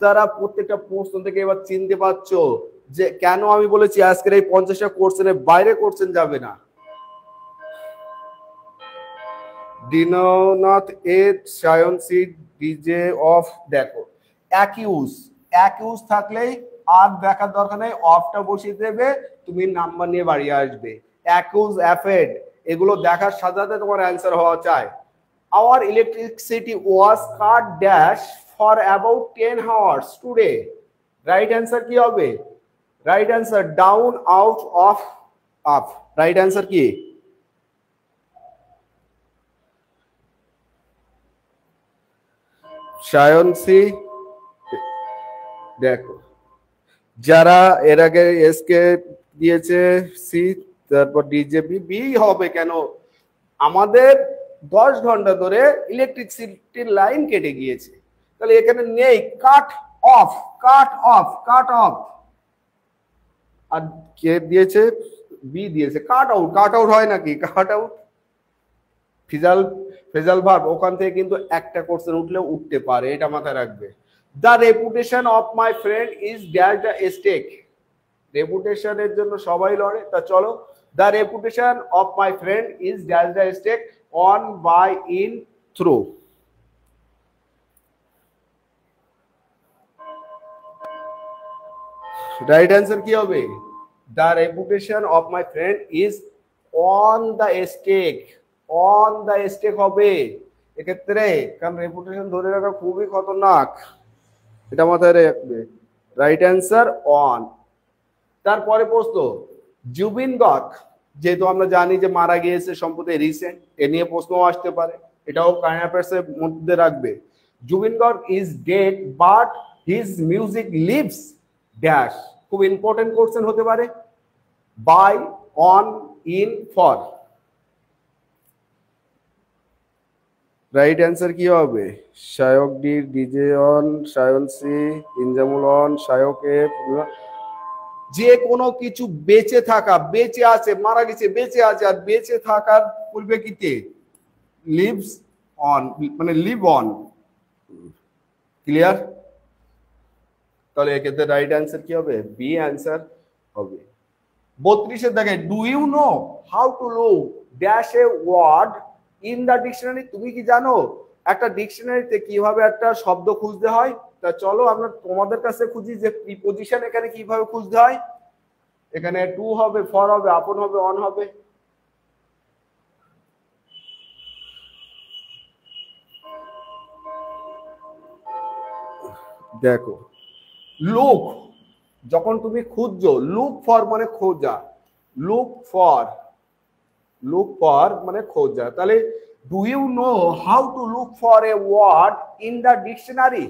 তারা প্রত্যেকটা প্রশ্ন থেকে এবার চিনতে পারছো যে কেন আমি বলেছি আজকের এই 50টা কোশ্চেনের বাইরে কোশ্চেন যাবে না। দীননাথ এ, সায়ন সি, ডিজে অফ। দেখো অ্যাকিউজ, অ্যাকিউজ থাকলেই আর দেখার দরকার নেই, অফটা বসিয়ে দেবে, তুমি নাম্বার নিয়ে বাড়ি আসবে। অ্যাকিউজ, অ্যাফেড, এগুলো দেখার সাথে সাথে তোমার অ্যান্সার হওয়া চাই। Our electricity was cut dash for about 10 hours today, right answer কি হবে? Right answer down, out, off, up, right answer কি? সায়ন সি। দেখো যারা এর আগে এসকে দিয়েছে সি, তারপর ডিজেপি, বি হবে কেন? আমাদের 10 ঘন্টা ধরে ইলেকট্রিসিটির লাইন কেটে গিয়েছে, তাহলে এখানে নেই, cut off, cut off, cut off. আর কে দিয়েছে? বি দিয়েছে কাট আউট, কাট আউট হয় নাকি? Cut out phrasal, phrasal verb, ওখান থেকে কিন্তু একটা কোশ্চেন উঠলেও উঠতে পারে, এটা মাথায় রাখবে। The reputation of my friend is dash the stake, রেপুটেশনের জন্য সবাই লড়ে, তা চলো, the reputation of my friend is dash the stake on, by, in, through. Right answer কি হবে? The reputation of my friend is on the stake, on the stake হবে এক্ষেত্রে, কারণ রেপুটেশন ধরে রাখা খুবই খতরনাক, এটা মাথায় রাখবে। Right answer on. তারপরে প্রশ্ন, জুবিন গার্গ, যেহেতু আমরা জানি যে মারা গিয়েছে সম্প্রতি রিসেন্ট, এ নিয়ে প্রশ্ন আসতে পারে, এটাও কারেন্ট অ্যাফেয়ার্সের মধ্যে রাখবে। Zubeen Garg is dead but his music lives dash, খুব ইম্পর্টেন্ট কোশ্চেন হতে পারে। By, on, in, for, right answer কি হবে? Sayak D, DJ on, Sayan C, Injamul on, Sayak F. যে কোনো কিছু বেঁচে থাকা, বেঁচে আছে, মারা গেছে, বেঁচে আছে, আর বেঁচে থাকার পরিপ্রেক্ষিতে লিভস অন, মানে লিভ অন, ক্লিয়ার? তাহলে এক্ষেত্রে রাইট অ্যান্সার কি হবে? বি অ্যান্সার হবে। 32 দেখে, do you know how to look dash a word in the dictionary, তুমি কি জানো একটা ডিকশনারিতে কিভাবে একটা শব্দ খুঁজতে হয়? তা চলো আমরা তোমাদের কাছে খুঁজি যে প্রিপজিশন এখানে কিভাবে খুঁজতে হয়। এখানে টু হবে, ফর হবে, আপন হবে, অন হবে। দেখো লুক, যখন তুমি খুঁজছো, লুক ফর মানে খোঁজা, লুক ফর, লুক ফর মানে খোঁজা, তাহলে do you know how to look for a word in the dictionary,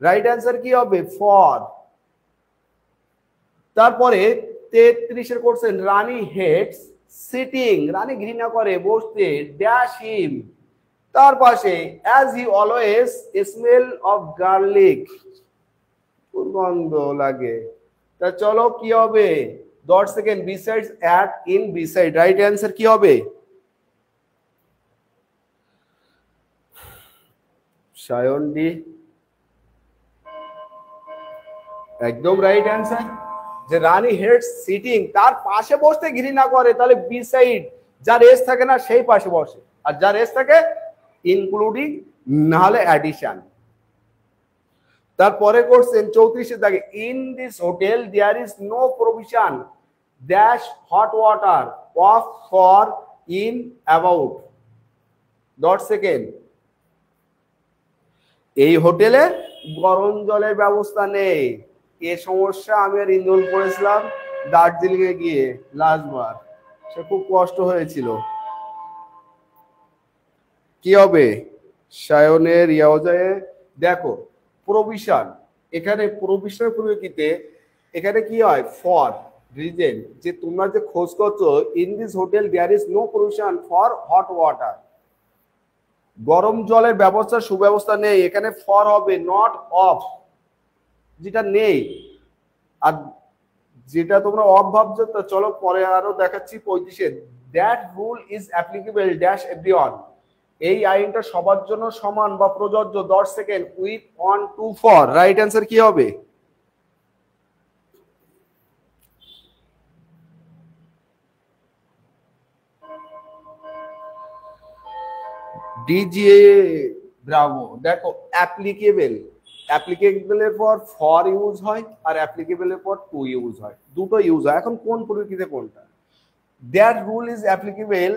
right answer কি হবে? ফর। তারপরে 33 question, Rani hates sitting, Rani ঘৃণা করে বসতে ড্যাশ হিম, তার পাশে as he always smell of garlic, দুর্গন্ধ লাগে। তা চলো কি হবে? 10 second, besides, at, in, beside, right answer কি হবে? সায়ন ডি, একদম রাইট অ্যান্সার। যে রানী হেটস সিটিং, তার পাশে বসতে ঘৃণা করে, তাহলে বিসাইড, যার এস থাকে না সেই পাশে বসে, আর যার এস থাকে ইনক্লুডিং, নাহলে অ্যাডিশন। তারপরে কোশ্চেন 34 থাকে, in this hotel there is no provision dash hot water of, for, in, about, 10 second. এই হোটেলে গরম জলের ব্যবস্থা নেই, এ সমস্যা আমি আর ইন্দোর পড়েছিলাম দার্জিলিং এ গিয়ে লাস্টবার, সে খুব কষ্ট হয়েছিল। কি হবে? সায়নের ইয়াওজায়ে দেখো প্রভিশন, এখানে প্রভিশনের পরিপ্রেক্ষিতে এখানে কি হয় ফর রিজন, যে তোমরা যে খোঁজ করছো in this hotel there is no provision for hot water, গরম জলের ব্যবস্থা সুব্যবস্থা নেই, এখানে ফর হবে নট অফ, যেটা নেই। আর যেটা তোমরা অফ ভাবছো তো চলো পরে আরো দেখাচ্ছি 35-এ, that rule is applicable dash everyone, এই আইনটা সবার জন্য সমান বা প্রযোজ্য 10 second with on to for, right answer কি হবে? ডিজিএ ব্রাভো। দেখো অ্যাপ্লিকেবল, অ্যাপ্লিকেবলের পর ফর ইউজ হয় আর অ্যাপ্লিকেবলের পর টু ইউজ হয়, দুটো ইউজ হয়। এখন কোন পরিস্থিতিতে কোনটা? দ্যাট রুল ইজ অ্যাপ্লিকেবল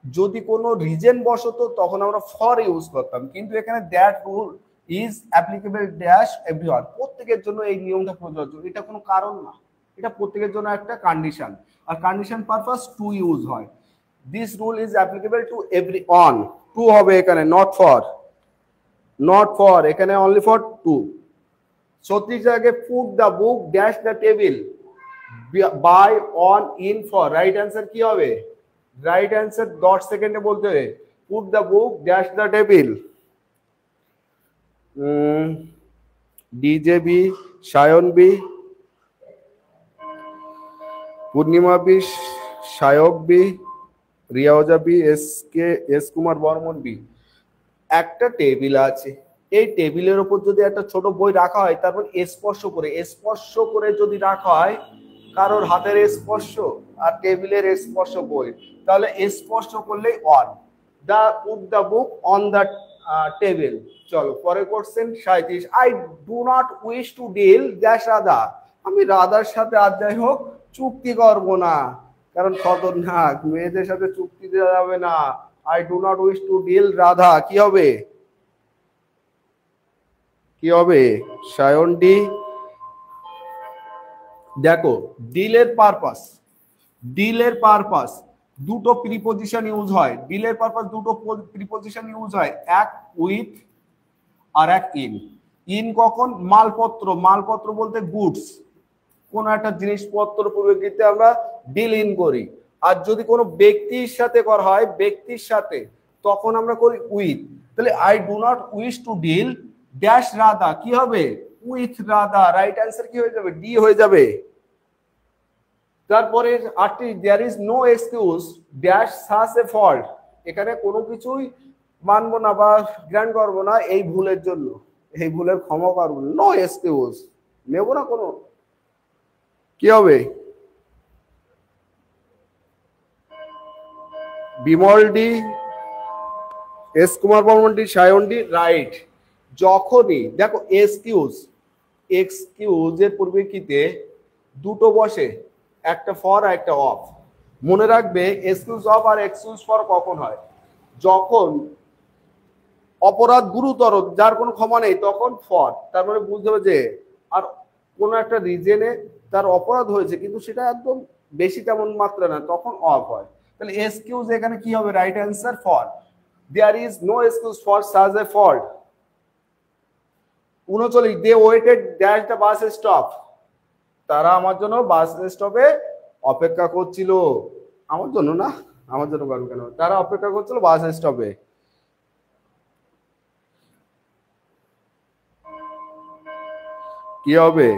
যদি কোনো রিজন বসতো তখন আমরা ফর ইউজ করতাম, কিন্তু এখানে that rule is applicable dash everyone, প্রত্যেকের জন্য এই নিয়মটা প্রযোজ্য, এটা কোনো কারণ না, এটা প্রত্যেকের জন্য একটা কন্ডিশন, আর কন্ডিশন পারপাস টু ইউজ হয়। This rule is applicable to everyone, to হবে এখানে, নট ফর, নট ফর, এখানে অনলি ফর টু। 36 আগে put the book dash the table by on in for, right answer কি হবে? Right answer 10 সেকেন্ডে বলতে হবে, put the book dash the table. DJ B, Sayan B, Purnima B, Sayak B, রিয়াওজা B, S Kumar Barman B. একটা table আছে, এই টেবিলের উপর যদি একটা ছোট বই রাখা হয়, তারপর স্পর্শ করে যদি রাখা হয়, কারোর হাতের স্পর্শ আর টেবিলের স্পর্শ বই, তাহলে স্পর্শ করলেই on, the put the book on the table. চলো পরের question 37, I do not wish to deal dash Radha, আমি রাধার সাথে আর যাই হোক চুক্তি করবো না, কারণ খতরনাক, মেয়েদের সাথে চুক্তি দেওয়া যাবে না। I do not wish to deal Radha, কি হবে? কি হবে? সায়ন ডি। দেখো ডিলের পারপাস, ডিলের পারপাস দুটো প্রিপজিশন ইউজ হয়, ডিলের পারপাস দুটো প্রিপজিশন ইউজ হয়, এক উইথ আর এক ইন। ইন কখন? মালপত্র, মালপত্র বলতে গুডস, কোন একটা জিনিসপত্র পরিপ্রেক্ষিতে আমরা ডিল ইন করি। আর যদি কোনো ব্যক্তির সাথে করা হয়, ব্যক্তির সাথে, তখন আমরা করি উইথ। তাহলে I do not wish to deal dash Radha, কি হবে? উইথ রাধা, রাইট অ্যান্সার কি হয়ে যাবে? ডি হয়ে যাবে। তারপরে 8, there is no excuse dash such a fault, এখানে কোনো কিছুই মানবো না বা গ্র্যান্ড করবো না এই ভুলের জন্য, এই ভুলের ক্ষমা করবো না, নো এক্সকিউজ, নেবো না কোনো, কি হবে? Bimal D, S Kumar Barman D, Sayan D, right. যখনই দেখো এক্সকিউজ, এক্সকিউজের পরিপ্রেক্ষিতে দুটো বসে, একটা ফর আর একটা অফ। মনে রাখবে এক্সকিউজ অফ আর এক্সকিউজ ফর কখন হয়? যখন অপরাধ গুরুতর, যার কোনো ক্ষমা নেই, তখন ফর, তার মানে বুঝতে হবে যে আর কোনো একটা রিজনে তার অপরাধ হয়েছে কিন্তু সেটা একদম বেশি তেমন মাত্রা না, তখন অফ হয়। তাহলে এক্সকিউজ এখানে কি হবে? Right answer for. There is no excuse for such a fault. 39, they waited dash the bus stop, তারা আমার জন্য বাস স্টপে অপেক্ষা করছিল, আমার জন্য না, আমার জন্য করবে কেন, তারা অপেক্ষা করছিল বাস স্টপে। কি হবে?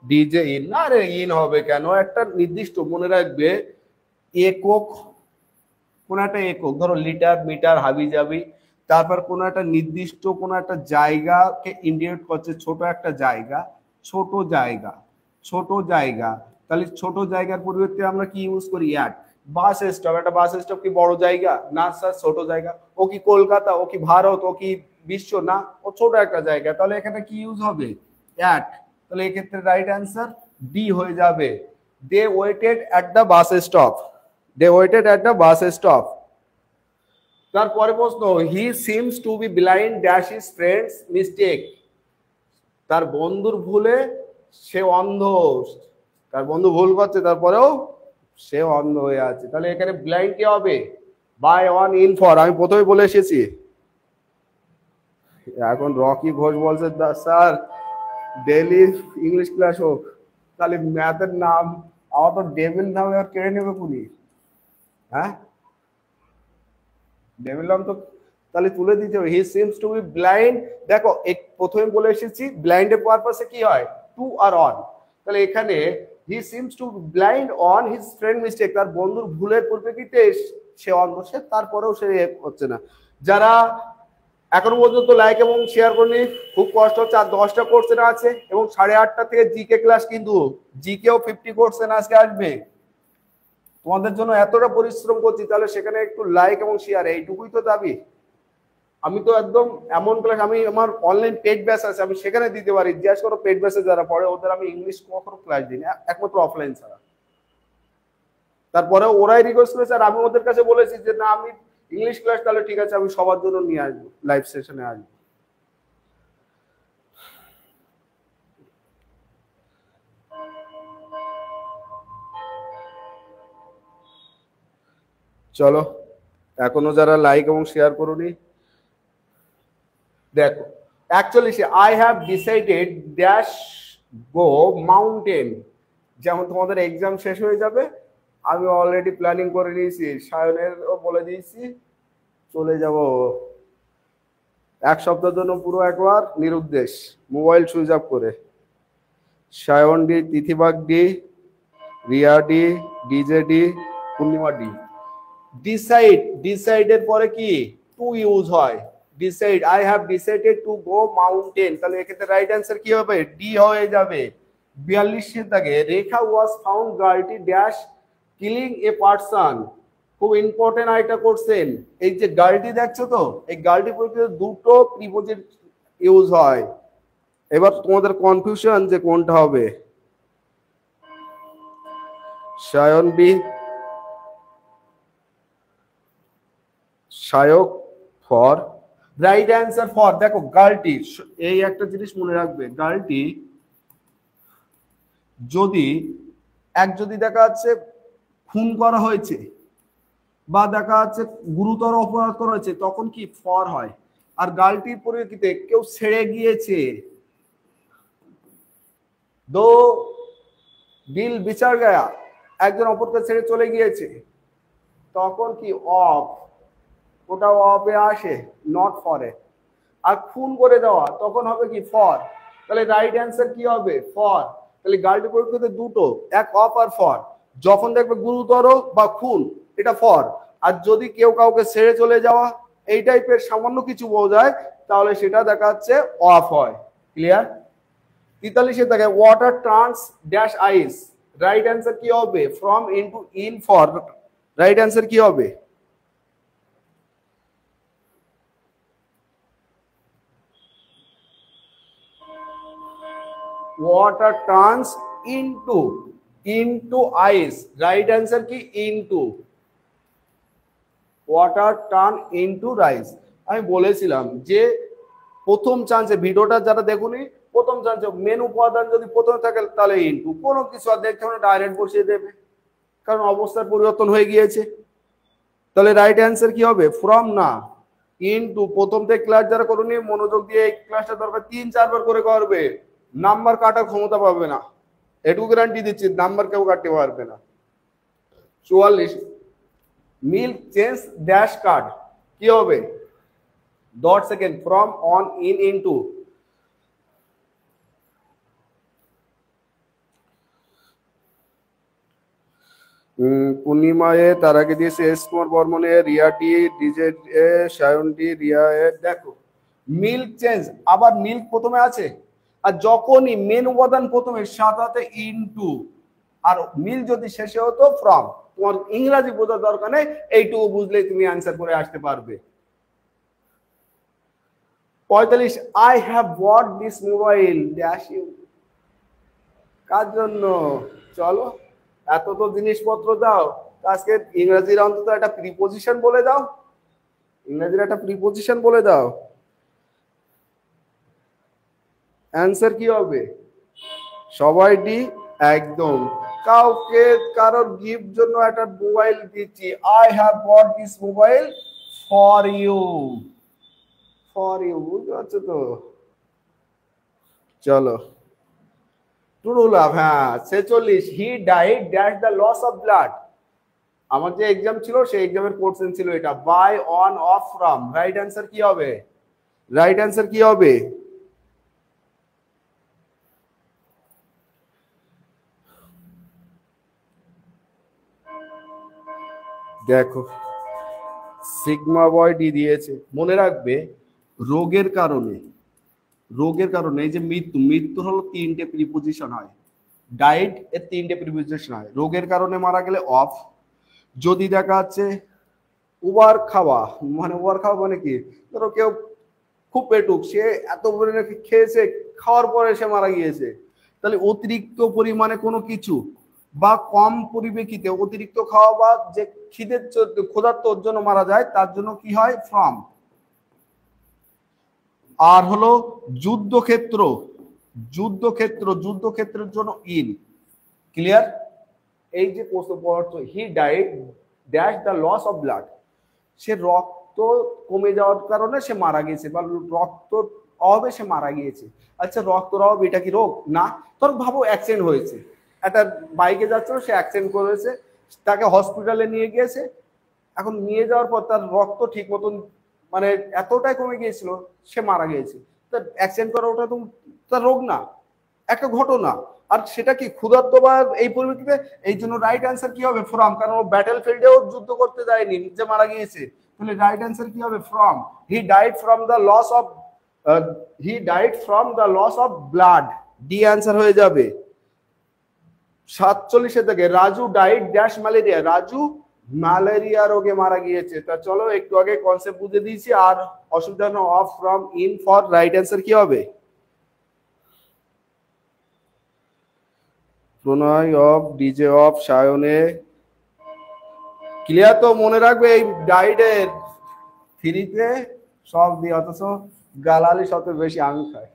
ডিজে ইন, না রে ইন হবে কেন? একটা নির্দিষ্ট মনে রাখবে একক, কোন একটা একক, ধরো লিটার, মিটার, হাবি যাবি, তারপর কোন একটা নির্দিষ্ট কোন একটা জায়গাকে ইন্ডিকেট করছে, ছোট একটা জায়গা, ছোট জায়গা, ছোট জায়গা, তাহলে ছোট জায়গার পরিবর্তে আমরা কি ইউজ করি? অ্যাট। বাস স্টপ, একটা বাস স্টপ কি বড় জায়গা? না স্যার, ছোট জায়গা। ও কি কলকাতা, ও কি ভারত, ও কি বিশ্ব? না, ও ছোট একটা জায়গা, তাহলে এখানে কি ইউজ হবে? অ্যাট। তাহলে এক্ষেত্রে রাইট অ্যান্সার ডি হয়ে যাবে, they waited at the bus stop, they waited at the bus stop. তারপরে প্রশ্ন, he seems to be blind dash his friend's mistake, তার বন্ধুর ভুলে সে অন্ধ, তার বন্ধু ভুল করছে তারপরেও সে অন্ধ হয়ে আছে, তাহলে এখানে ব্লাইন্ড কি হবে? বাই অন ইন ফর, আমি প্রথমে বলে এসেছি। এখন রকি ঘোষ বলছে স্যার ডেইলি ইংলিশ ক্লাস হোক, তাহলে ম্যাথের নাম আমার তো ডেভিল নামে আর কেড়ে নেবে পুলিশ। হ্যাঁ, ডেভিল নাম তো তাহলে তুলে দিতে হবে। He seems to be blind. দেখো প্রথমে বলে এসেছি ব্লাইন্ডের পারপাসে কি হয়, টু আর অন। তাহলে এখানে হি seems two blind on his friend mistake, তার বন্ধুর ভুলের পরিপ্রেক্ষিতে সে অন্ধ, সে তারপরেও সে হচ্ছে না। যারা এখনো পর্যন্ত লাইক এবং শেয়ার করেনি খুব কষ্ট হচ্ছে। আর 10টা কোর্সের আছে এবং 8:30 থেকে জিকে ক্লাস, কিন্তু জিকেও 50 কোর্সের আজকে আসবে। তোমাদের জন্য এতটা পরিশ্রম করছি, তাহলে সেখানে একটু লাইক এবং শেয়ার, এইটুকুই তো দাবি। আমি তো একদম এমন ক্লাস, আমি আমার অনলাইন পেড ব্যাচ আছে, আমি সেখানে দিতে পারি। জিজ্ঞেস করো পেড ব্যাচে যারা পড়ে, ওদের আমি ইংলিশ কখনো ক্লাস দিই না, একমাত্র অফলাইন ছাড়া। তারপরে ওরাই রিকোয়েস্ট করেছে, আর আমি ওদের কাছে বলেছি যে না আমি ইংলিশ ক্লাস, তাহলে ঠিক আছে আমি সবার জন্য নিয়ে আসবো, লাইভ সেশনে আসবো। চলো, এখনো যারা লাইক এবং শেয়ার করোনি, দেখো actually I have decided dash go mountain. যেমন তোমাদের এক্সাম শেষ হয়ে যাবে, আমি অলরেডি প্ল্যানিং করে নিয়েছি, সায়নেরও বলে দিয়েছি চলে যাব 1 সপ্তাহের জন্য পুরো একবার নিরুদ্দেশ, মোবাইল সুইচ অফ করে। Sayan D, Tithi Bag D, Riya D, DJ D, Purnima D. Decide, ডিসাইডের পরে কি টু ইউজ হয়। Decide, I have decided to go mountain, তাহলে এক্ষেত্রে রাইট অ্যান্সার কি হবে, ডি হয়ে যাবে। 42 থেকে রেখা ওয়াজ ফাউন্ড গার্লটি ড্যাশ কিলিং এ পারসন। খুব ইম্পর্টেন্ট আইটা করছেন। এই যে গার্লটি দেখছো তো, এই গার্লটি পরিচিত দুটো প্রিপোজিট ইউজ হয়। এবার তোমাদের কনফিউশন যে কোনটা হবে। Sayan B, Sayak for, right answer for. দেখো গার্লটি, এই একটা জিনিস মনে রাখবে, গার্লটি যদি যদি দেখা যাচ্ছে খুন করা হয়েছে বা দেখা যাচ্ছে গুরুতর অপরাধ করা হয়েছে, তখন কি ফর হয়। আর গার্লটির পরিপ্রেক্ষিতে কেউ ছেড়ে গিয়েছে, দো দিল বিচার গায়া, একজন অপরকে ছেড়ে চলে গিয়েছে, তখন কি অফ, ওটা অফে আসে, নট ফরে। আর খুন করে দেওয়া তখন হবে কি ফর। তাহলে রাইট অ্যান্সার কি হবে, ফর। তাহলে গার্লটি পরিপ্রেক্ষিতে দুটো, এক অফ আর ফর। যখন দেখবে গুরুতর বা খুন, এটা ফর। আর যদি কেউ কাউকে ছেড়ে চলে যাওয়া, এই টাইপের সামান্য কিছু বোঝায়, তাহলে সেটা দেখা যাচ্ছে অফ হয়। ক্লিয়ার? 43 দেখে ওয়াটার টার্নস ড্যাশ আইস, রাইট অ্যান্সার কি হবে, from into in for. Right answer কি হবে, water turns into ice, right answer কি into, water turn into rice। আমি বলেছিলাম যে প্রথম চান্সে, ভিডিওটা যারা দেখুনি প্রথম চান্সে মেন উপাদান যদি প্রথমে থাকে তাহলে ইনটু, কোনো কিছু আর দেখতে হবে না, ডাইরেক্ট বসিয়ে দেবে, কারণ অবস্থার পরিবর্তন হয়ে গিয়েছে। তাহলে রাইট অ্যান্সার কি হবে, ফ্রম না ইনটু। প্রথম থেকে ক্লাস যারা করুনি মনোযোগ দিয়ে এই ক্লাসটা দরকার 3-4 বার করে করবে, নাম্বার কাটার ক্ষমতা পাবে না, এটুকু গ্যারান্টি দিচ্ছি, নাম্বার কেউ কাটতে পারবে না। 44 মিল্ক চেঞ্জ ড্যাশ কার্ড, কি হবে, dot second, from on in into. Purnima A, তার আগে দিয়েছে S Kumar Barman A, Riya D, DJ A, Sayan D, Riya A. দেখো মিল্ক চেঞ্জ, আবার মিল্ক প্রথমে আছে, আর যখনই মেন উপাদান প্রথমে সাথে ইনটু, আর মিল যদি শেষে হতো ফ্রম। তোমার ইংরেজি বোঝার দরকার নেই, এইটুকু বুঝলেই তুমি অ্যান্সার করে আসতে পারবে। 45 I have bought this mobile dash you, কার জন্য, চলো এত তো জিনিসপত্র দাও, আজকে ইংরেজির অন্তত একটা প্রিপোজিশন বলে দাও, ইংরেজির একটা প্রিপোজিশন বলে দাও। অ্যান্সার কি হবে, সবাই ডি, একদম। কাউকে কারোর গিফট জন্য একটা মোবাইল দিচ্ছি, I have bought this mobile for you, for you, বুঝতে পারছো তো? চলো, ট্রু লাভ, হ্যাঁ 46, he died dash the loss of blood. আমার যে এক্সাম ছিল সেই এক্সামের কোশ্চেন ছিল এটা, by, on, of, from. Right answer কি হবে? রাইট অ্যান্সার কি হবে? দেখো, সিগমা বয় ডি দিয়েছে। মনে রাখবে, রোগের কারণে, রোগের কারণে এই যে মৃত্যু, মৃত্যুর হলো তিনটে প্রিপোজিশন হয়, ডাইড এর তিনটে প্রিপোজিশন হয়। রোগের কারণে মারা গেলে অফ। যদি দেখা যাচ্ছে ওভার খাওয়া, মানে ওভার খাওয়া মানে কি, ধরো কেউ খুব পেটুক, সে এত পরিমাণে খেয়েছে, খাওয়ার পরে সে মারা গিয়েছে, তাহলে অতিরিক্ত পরিমাণে কোনো কিছু বা কম পরিপ্রেক্ষিতে অতিরিক্ত খাওয়া বা যে খিদের ক্ষুধার্তর জন্য মারা যায়, তার জন্য কি হয়? ফ্রম। আর হলো যুদ্ধক্ষেত্র, যুদ্ধক্ষেত্র, যুদ্ধক্ষেত্রের জন্য ইন। ক্লিয়ার? এই যে প্রশ্ন পড়ছো, he died dash the loss of blood, সে রক্ত কমে যাওয়ার কারণে সে মারা গিয়েছে, বা রক্ত অভাবে সে মারা গিয়েছে। আচ্ছা, রক্তের অভাব এটা কি রোগ? না। তোর ভাবো অ্যাক্সিডেন্ট হয়েছে, একটা বাইকে যাচ্ছিল, সে অ্যাক্সিডেন্ট করেছে, তাকে হসপিটালে নিয়ে গিয়েছে। এখন নিয়ে যাওয়ার পর তার রক্ত ঠিক মতন, মানে এতটাই কমে গিয়েছিল, সে মারা গিয়েছে। তার অ্যাক্সিডেন্ট করা ওটা তো তার রোগ না, একটা ঘটনা। আর সেটা কি ক্ষুধার্ত বা এই পরিপ্রেক্ষিতে, এই জন্য রাইট অ্যান্সার কি হবে? ফ্রম। কারণ ও ব্যাটেল ফিল্ডেও যুদ্ধ করতে যায়নি, নিজে মারা গিয়েছে। তাহলে রাইট অ্যান্সার কি হবে? From. He died from the loss of, he died from the loss of blood. D answer হয়ে যাবে। 47 থেকে, Raju died dash malaria, Raju malaria রোগে মারা গিয়েছে। তা চলো, একটু আগে কনসেপ্ট বুঝে দিয়েছি, আর অসুবিধা না। Of, from, in, for. Right answer কি হবে? প্রণয় অফ, ডিজে অফ, সায়নে। ক্লিয়ার তো? মনে রাখবে এই ডাইডের থ্রিতে সব দিয়ে, অথচ গালালি সবচেয়ে বেশি আঙুল খায়।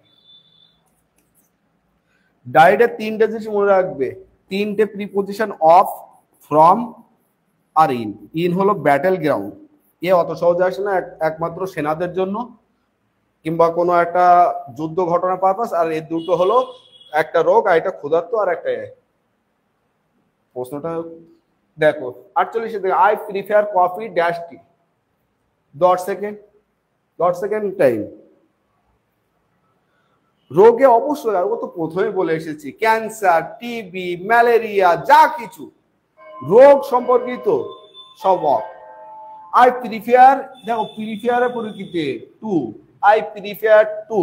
ডাইডের তিনটে জিনিস মনে রাখবে, তিনটে প্রিপোজিশন, অফ, ফ্রম আর ইন। ইন হলো ব্যাটেল গ্রাউন্ড, এ অত সহজে আসে না, একমাত্র সেনাদের জন্য কিংবা কোনো একটা যুদ্ধ ঘটনা পারপাস। আর এই দুটো হলো একটা রোগ, আর একটা ক্ষুধার্ত, আর একটা প্রশ্নটা দেখো 48 থেকে, I prefer coffee dash T. 10 second, 10 second time. রোগে অবশ্যই, আর ও তো প্রথমে বলে এসেছি, ক্যান্সার, টিবি, ম্যালেরিয়া, যা কিছু রোগ সম্পর্কিত সব অফ। আই প্রিফার, দেখো প্রিফারের পরিচিতি to, I prefer to,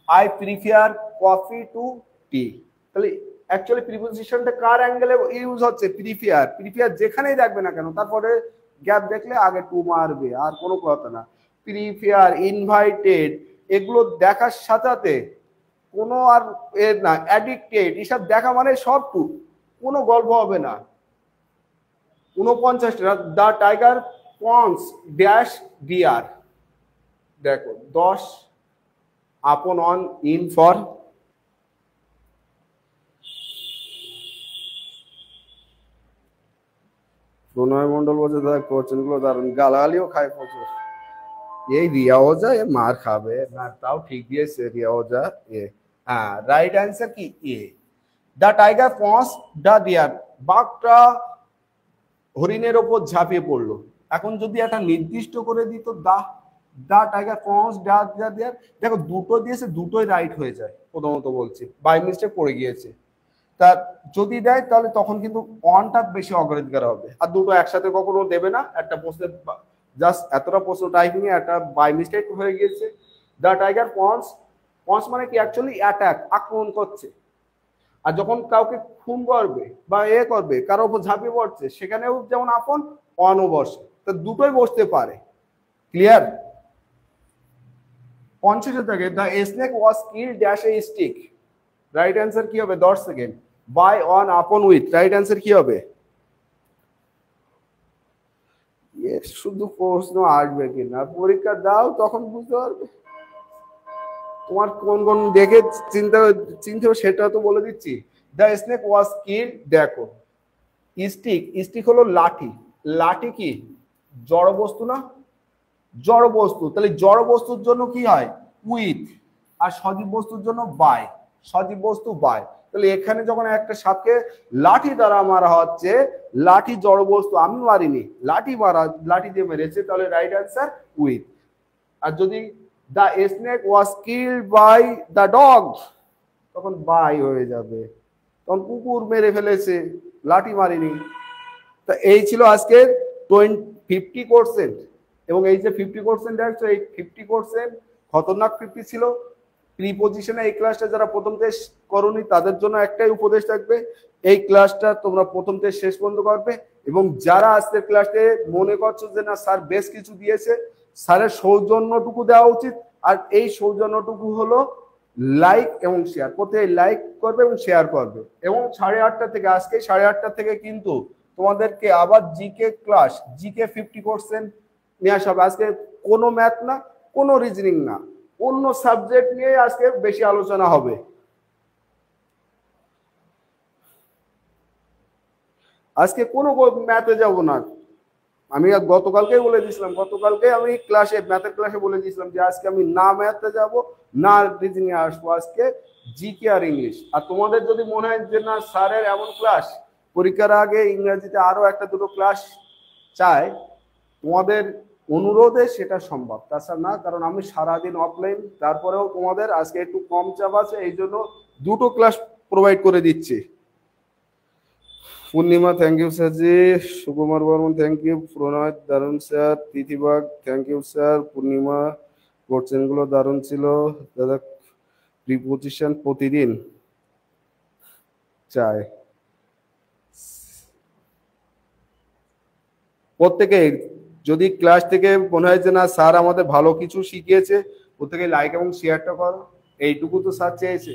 I prefer coffee to tea. তাহলে অ্যাকচুয়ালি প্রিপোজিশনটা কার অ্যাঙ্গেলে ইউজ হচ্ছে? প্রিফার। প্রিফার যেখানেই দেখবে না কেন, তারপরে গ্যাপ দেখলে আগে টু মারবে, আর কোনো কথা না। প্রিফার, ইনভাইটেড, এগুলো দেখার সাথে সাথে কোনো আর এর না, অ্যাডিক্টেড, এসব দেখা মানে সব টু, কোনো গল্প হবে না। 49, the tiger pounce dash deer. দেখো 10, upon, on, in, for. Pranay Mondal বলছে তার কোশ্চেন গুলো দারুণ, গালাগালিও খায় প্রচুর। এই রিয়া ওজা এ মার খাবে না, তাও ঠিক দিয়েছে রিয়া ওজা। এ, হ্যাঁ রাইট অ্যান্সার কি? A. The tiger pounce the deer, বাঘটা হরিণের ওপর ঝাঁপিয়ে পড়লো। এখন যদি একটা নির্দিষ্ট করে দিত, দা, দা টাইগার পন্স ডা ডিয়ার, দেখো দুটো দিয়েছে, দুটোই রাইট হয়ে যায়। প্রথমত বলছি, বাই মিস্টেক পড়ে গিয়েছে। তা যদি দেয় তাহলে তখন কিন্তু অনটা বেশি অগ্রাধিকার হবে, আর দুটো একসাথে কখনো দেবে না। একটা প্রশ্নে জাস্ট এতটা প্রশ্ন টাইপিং এ একটা বাই মিস্টেক হয়ে গিয়েছে। দ্য টাইগার পন্স, পন্স মানে কি? অ্যাকচুয়ালি অ্যাটাক, আক্রমণ করছে। আর যখন কাউকে খুন করবে বা করবে, কারোর উপর ঝাঁপিয়ে পড়ছে, সেখানেও যেমন আপন, অনও বসে, তো দুটোই বসতে পারে। ক্লিয়ার? 50 থেকে, the snake was killed dash a stick. Right answer কি হবে? 10 সেকেন্ড। বাই, অন, আপন, উইথ। রাইট অ্যান্সার কি হবে? শুধু প্রশ্ন আসবে কিনা, পরীক্ষা দাও তখন বুঝতে পারবে। তোমার কোন কোন দেখে চিন্তা চিনতে হবে সেটা তো বলে দিচ্ছি। দ্য স্নেক ওয়াজ কিল্ড, দেখো স্টিক, স্টিক হলো লাঠি। লাঠি কি জড় বস্তু না? জড় বস্তু, তাহলে জড় বস্তুর জন্য কি হয় উইথ, আর সজীব বস্তুর জন্য বাই, সজীব বস্তু বাই। তাহলে এখানে যখন একটা সাপকে লাঠি দ্বারা মারা হচ্ছে, লাঠি জড় বস্তু, আমি মারিনি, লাঠি দিয়ে মেরেছে, তাহলে রাইট অ্যান্সার উইথ। আর যদি the snake was killed by the dog, তখন বাই হয়ে যাবে, তখন কুকুর মেরে ফেলেছে, লাঠি মারিনি। তা এই ছিল আজকের 50%। এবং এই যে 50% দেখছো, এই 50% খতরনাক 50 ছিল। প্রিপোজিশনে এই ক্লাসটা যারা প্রথম থেকে করনি তাদের জন্য একটাই উপদেশ থাকবে, এই ক্লাসটা তোমরা প্রথম থেকে শেষ পর্যন্ত করবে। এবং যারা আজকের ক্লাসে মনে করছো যে না স্যার বেশ কিছু দিয়েছে, স্যারের সৌজন্যটুকু দেওয়া উচিত। আর এই সৌজন্যটুকু হলো লাইক এবং শেয়ার, প্রত্যেকে লাইক করবে এবং শেয়ার করবে। এবং 8:30 থেকে, আজকে 8:30 থেকে কিন্তু তোমাদেরকে আবার জিকে ক্লাস, জিকে 50% নিয়ে আসা হবে। আজকে কোনো ম্যাথ না, কোনো রিজনিং না, অন্য সাবজেক্ট নিয়ে আজকে বেশি আলোচনা হবে। আজকে কোনো ম্যাথে যাব না। আমি গতকালকে বলে দিয়েছিলাম, গতকালকে আমি ক্লাসে, ম্যাথের ক্লাসে বলে দিয়েছিলাম যে আজকে আমি না ম্যাথে যাব না রিজনিং এ আসবো, আজকে জিকে আর ইংলিশ। আর তোমাদের যদি মনে হয় যে না স্যারের এমন ক্লাস, পরীক্ষার আগে ইংরেজিতে আরো একটা দুটো ক্লাস চাই, তোমাদের অনুরোধে সেটা সম্ভব, তাছাড়া না। কারণ আমি সারাদিন অফলাইন, তারপরেও তোমাদের আজকে একটু কম চাপ আছে, এই জন্য দুটো ক্লাস প্রোভাইড করে দিচ্ছি। পূর্ণিমা thank you স্যারজি, Sukumar Barman thank you, প্রণয় দারুণ স্যার, তিথিবাগ থ্যাংক ইউ স্যার, পূর্ণিমা কোশ্চেনগুলো দারুণ ছিল দাদা, প্রিপোজিশন প্রতিদিন চাই। প্রত্যেকে যদি ক্লাস থেকে মনে হয় যে না স্যার আমাদের ভালো কিছু শিখিয়েছে, প্রত্যেকে লাইক এবং শেয়ারটা করো, এইটুকু তো স্যার চেয়েছে।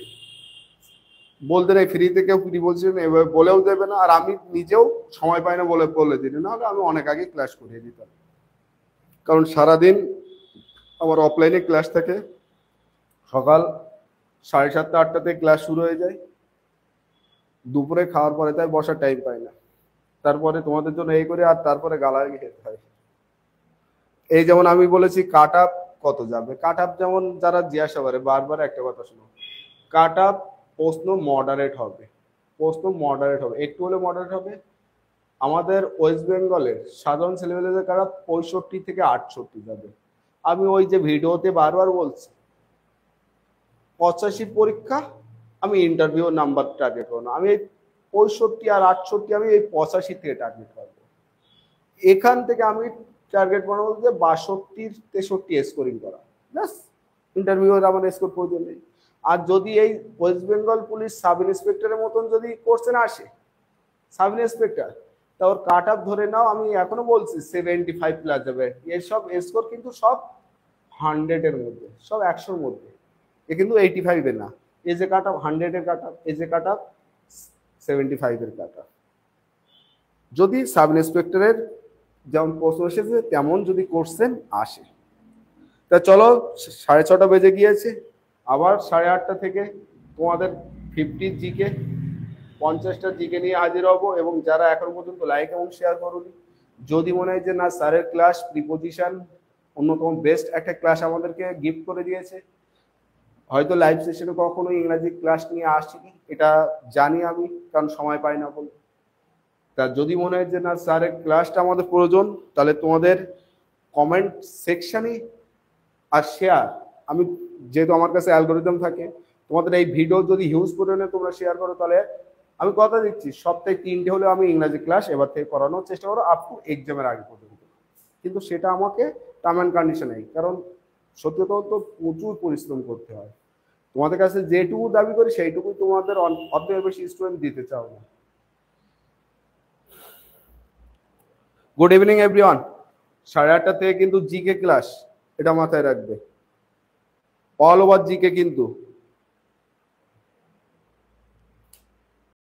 বলতে নেই ফ্রিতে কেউ প্রিপোজিশন এভাবে বলেও দেবে না, আর আমি নিজেও সময় পাই না বলে দিই, নাহলে আমি অনেক আগে ক্লাস করিয়ে দিতাম। কারণ সারাদিন আমার অফলাইনে ক্লাস থাকে, সকাল 7:30 8টা থেকে ক্লাস শুরু হয়ে যায়, দুপুরে খাওয়ার পরে তাই বসার টাইম পাই না, তারপরে তোমাদের জন্য এই করে, আর তারপরে গালাগালি খেতে হয়। এই যেমন আমি বলেছি কাট আপ কত যাবে, কাট আপ যেমন যারা জিজ্ঞাসা করে বারবার একটা কথা শোনো, কাট আপ প্রশ্ন মডারেট হবে, প্রশ্ন মডারেট হবে, একটু হলে মডারেট হবে। আমাদের ওয়েস্ট বেঙ্গলের সাধারণ ছেলেমেয়েদের কারা 65 থেকে 68 যাবে। আমি ওই যে ভিডিওতে বারবার বলছি 85 পরীক্ষা, আমি ইন্টারভিউ নাম্বার টার্গেট করবো না, আমি এই 65 আর 68, আমি এই 85 থেকে টার্গেট করবো। এখান থেকে আমি টার্গেট বানাবো যে 62 63 স্কোরিং করা, ব্যাস। ইন্টারভিউর আমার স্কোর প্রয়োজন নেই। আর যদি এই ওয়েস্ট বেঙ্গল পুলিশ সাব ইন্সপেক্টরের মতন যদি কোশ্চেন আসে, সাব ইন্সপেক্টর, তা ওর কাট আপ ধরে নাও, আমি এখনো বলছি 75 প্লাস যাবে। এসব স্কোর কিন্তু সব 100 এর মধ্যে, সব 100-র মধ্যে, এ কিন্তু 85 এর না। এই যে কাট আপ 100 এর কাট আপ, এই যে কাট আপ 75 এর কাট আপ। যদি সাব ইন্সপেক্টরের যেমন প্রশ্ন এসেছে তেমন যদি কোশ্চেন আসে, তা চলো 6:30 বেজে গিয়েছে, আবার 8:30 থেকে তোমাদের 50 জিকে, 50টা জিকে নিয়ে হাজির হব। এবং যারা এখন পর্যন্ত লাইক এবং শেয়ার করুনি, যদি মনে হয় যে না স্যারের ক্লাস প্রিপোজিশন অন্যতম বেস্ট একটা ক্লাস আমাদেরকে গিফট করে দিয়েছে, হয়তো লাইভ সেশনে কখনো ইংরাজি ক্লাস নিয়ে আসিনি, এটা জানি আমি, কারণ সময় পাই না বলে। তা যদি মনে হয় যে না স্যারের ক্লাসটা আমাদের প্রয়োজন, তাহলে তোমাদের কমেন্ট সেকশনে আর শেয়ার, আমি যেহেতু আমার কাছে অ্যালগোরিদম থাকে, তোমাদের এই ভিডিও যদি হিউজ পরিমাণে তোমরা শেয়ার করো, তাহলে আমি কথা দিচ্ছি সপ্তাহে 3টে হলেও আমি ইংরাজি ক্লাস এবার থেকে করানোর চেষ্টা করো, আপ টু এক্সামের আগে পর্যন্ত। কিন্তু সেটা আমাকে টার্ম অ্যান্ড কন্ডিশনেই, কারণ সত্যি কথা তো প্রচুর পরিশ্রম করতে হয়। তোমাদের কাছে যেটুকু দাবি করি সেইটুকুই তোমাদের অর্ধেকের বেশি স্টুডেন্ট দিতে চাও না। Good evening everyone. 8:30 থেকে কিন্তু জিকে ক্লাস, এটা মাথায় রাখবে, অল ওভার জিকে কিন্তু।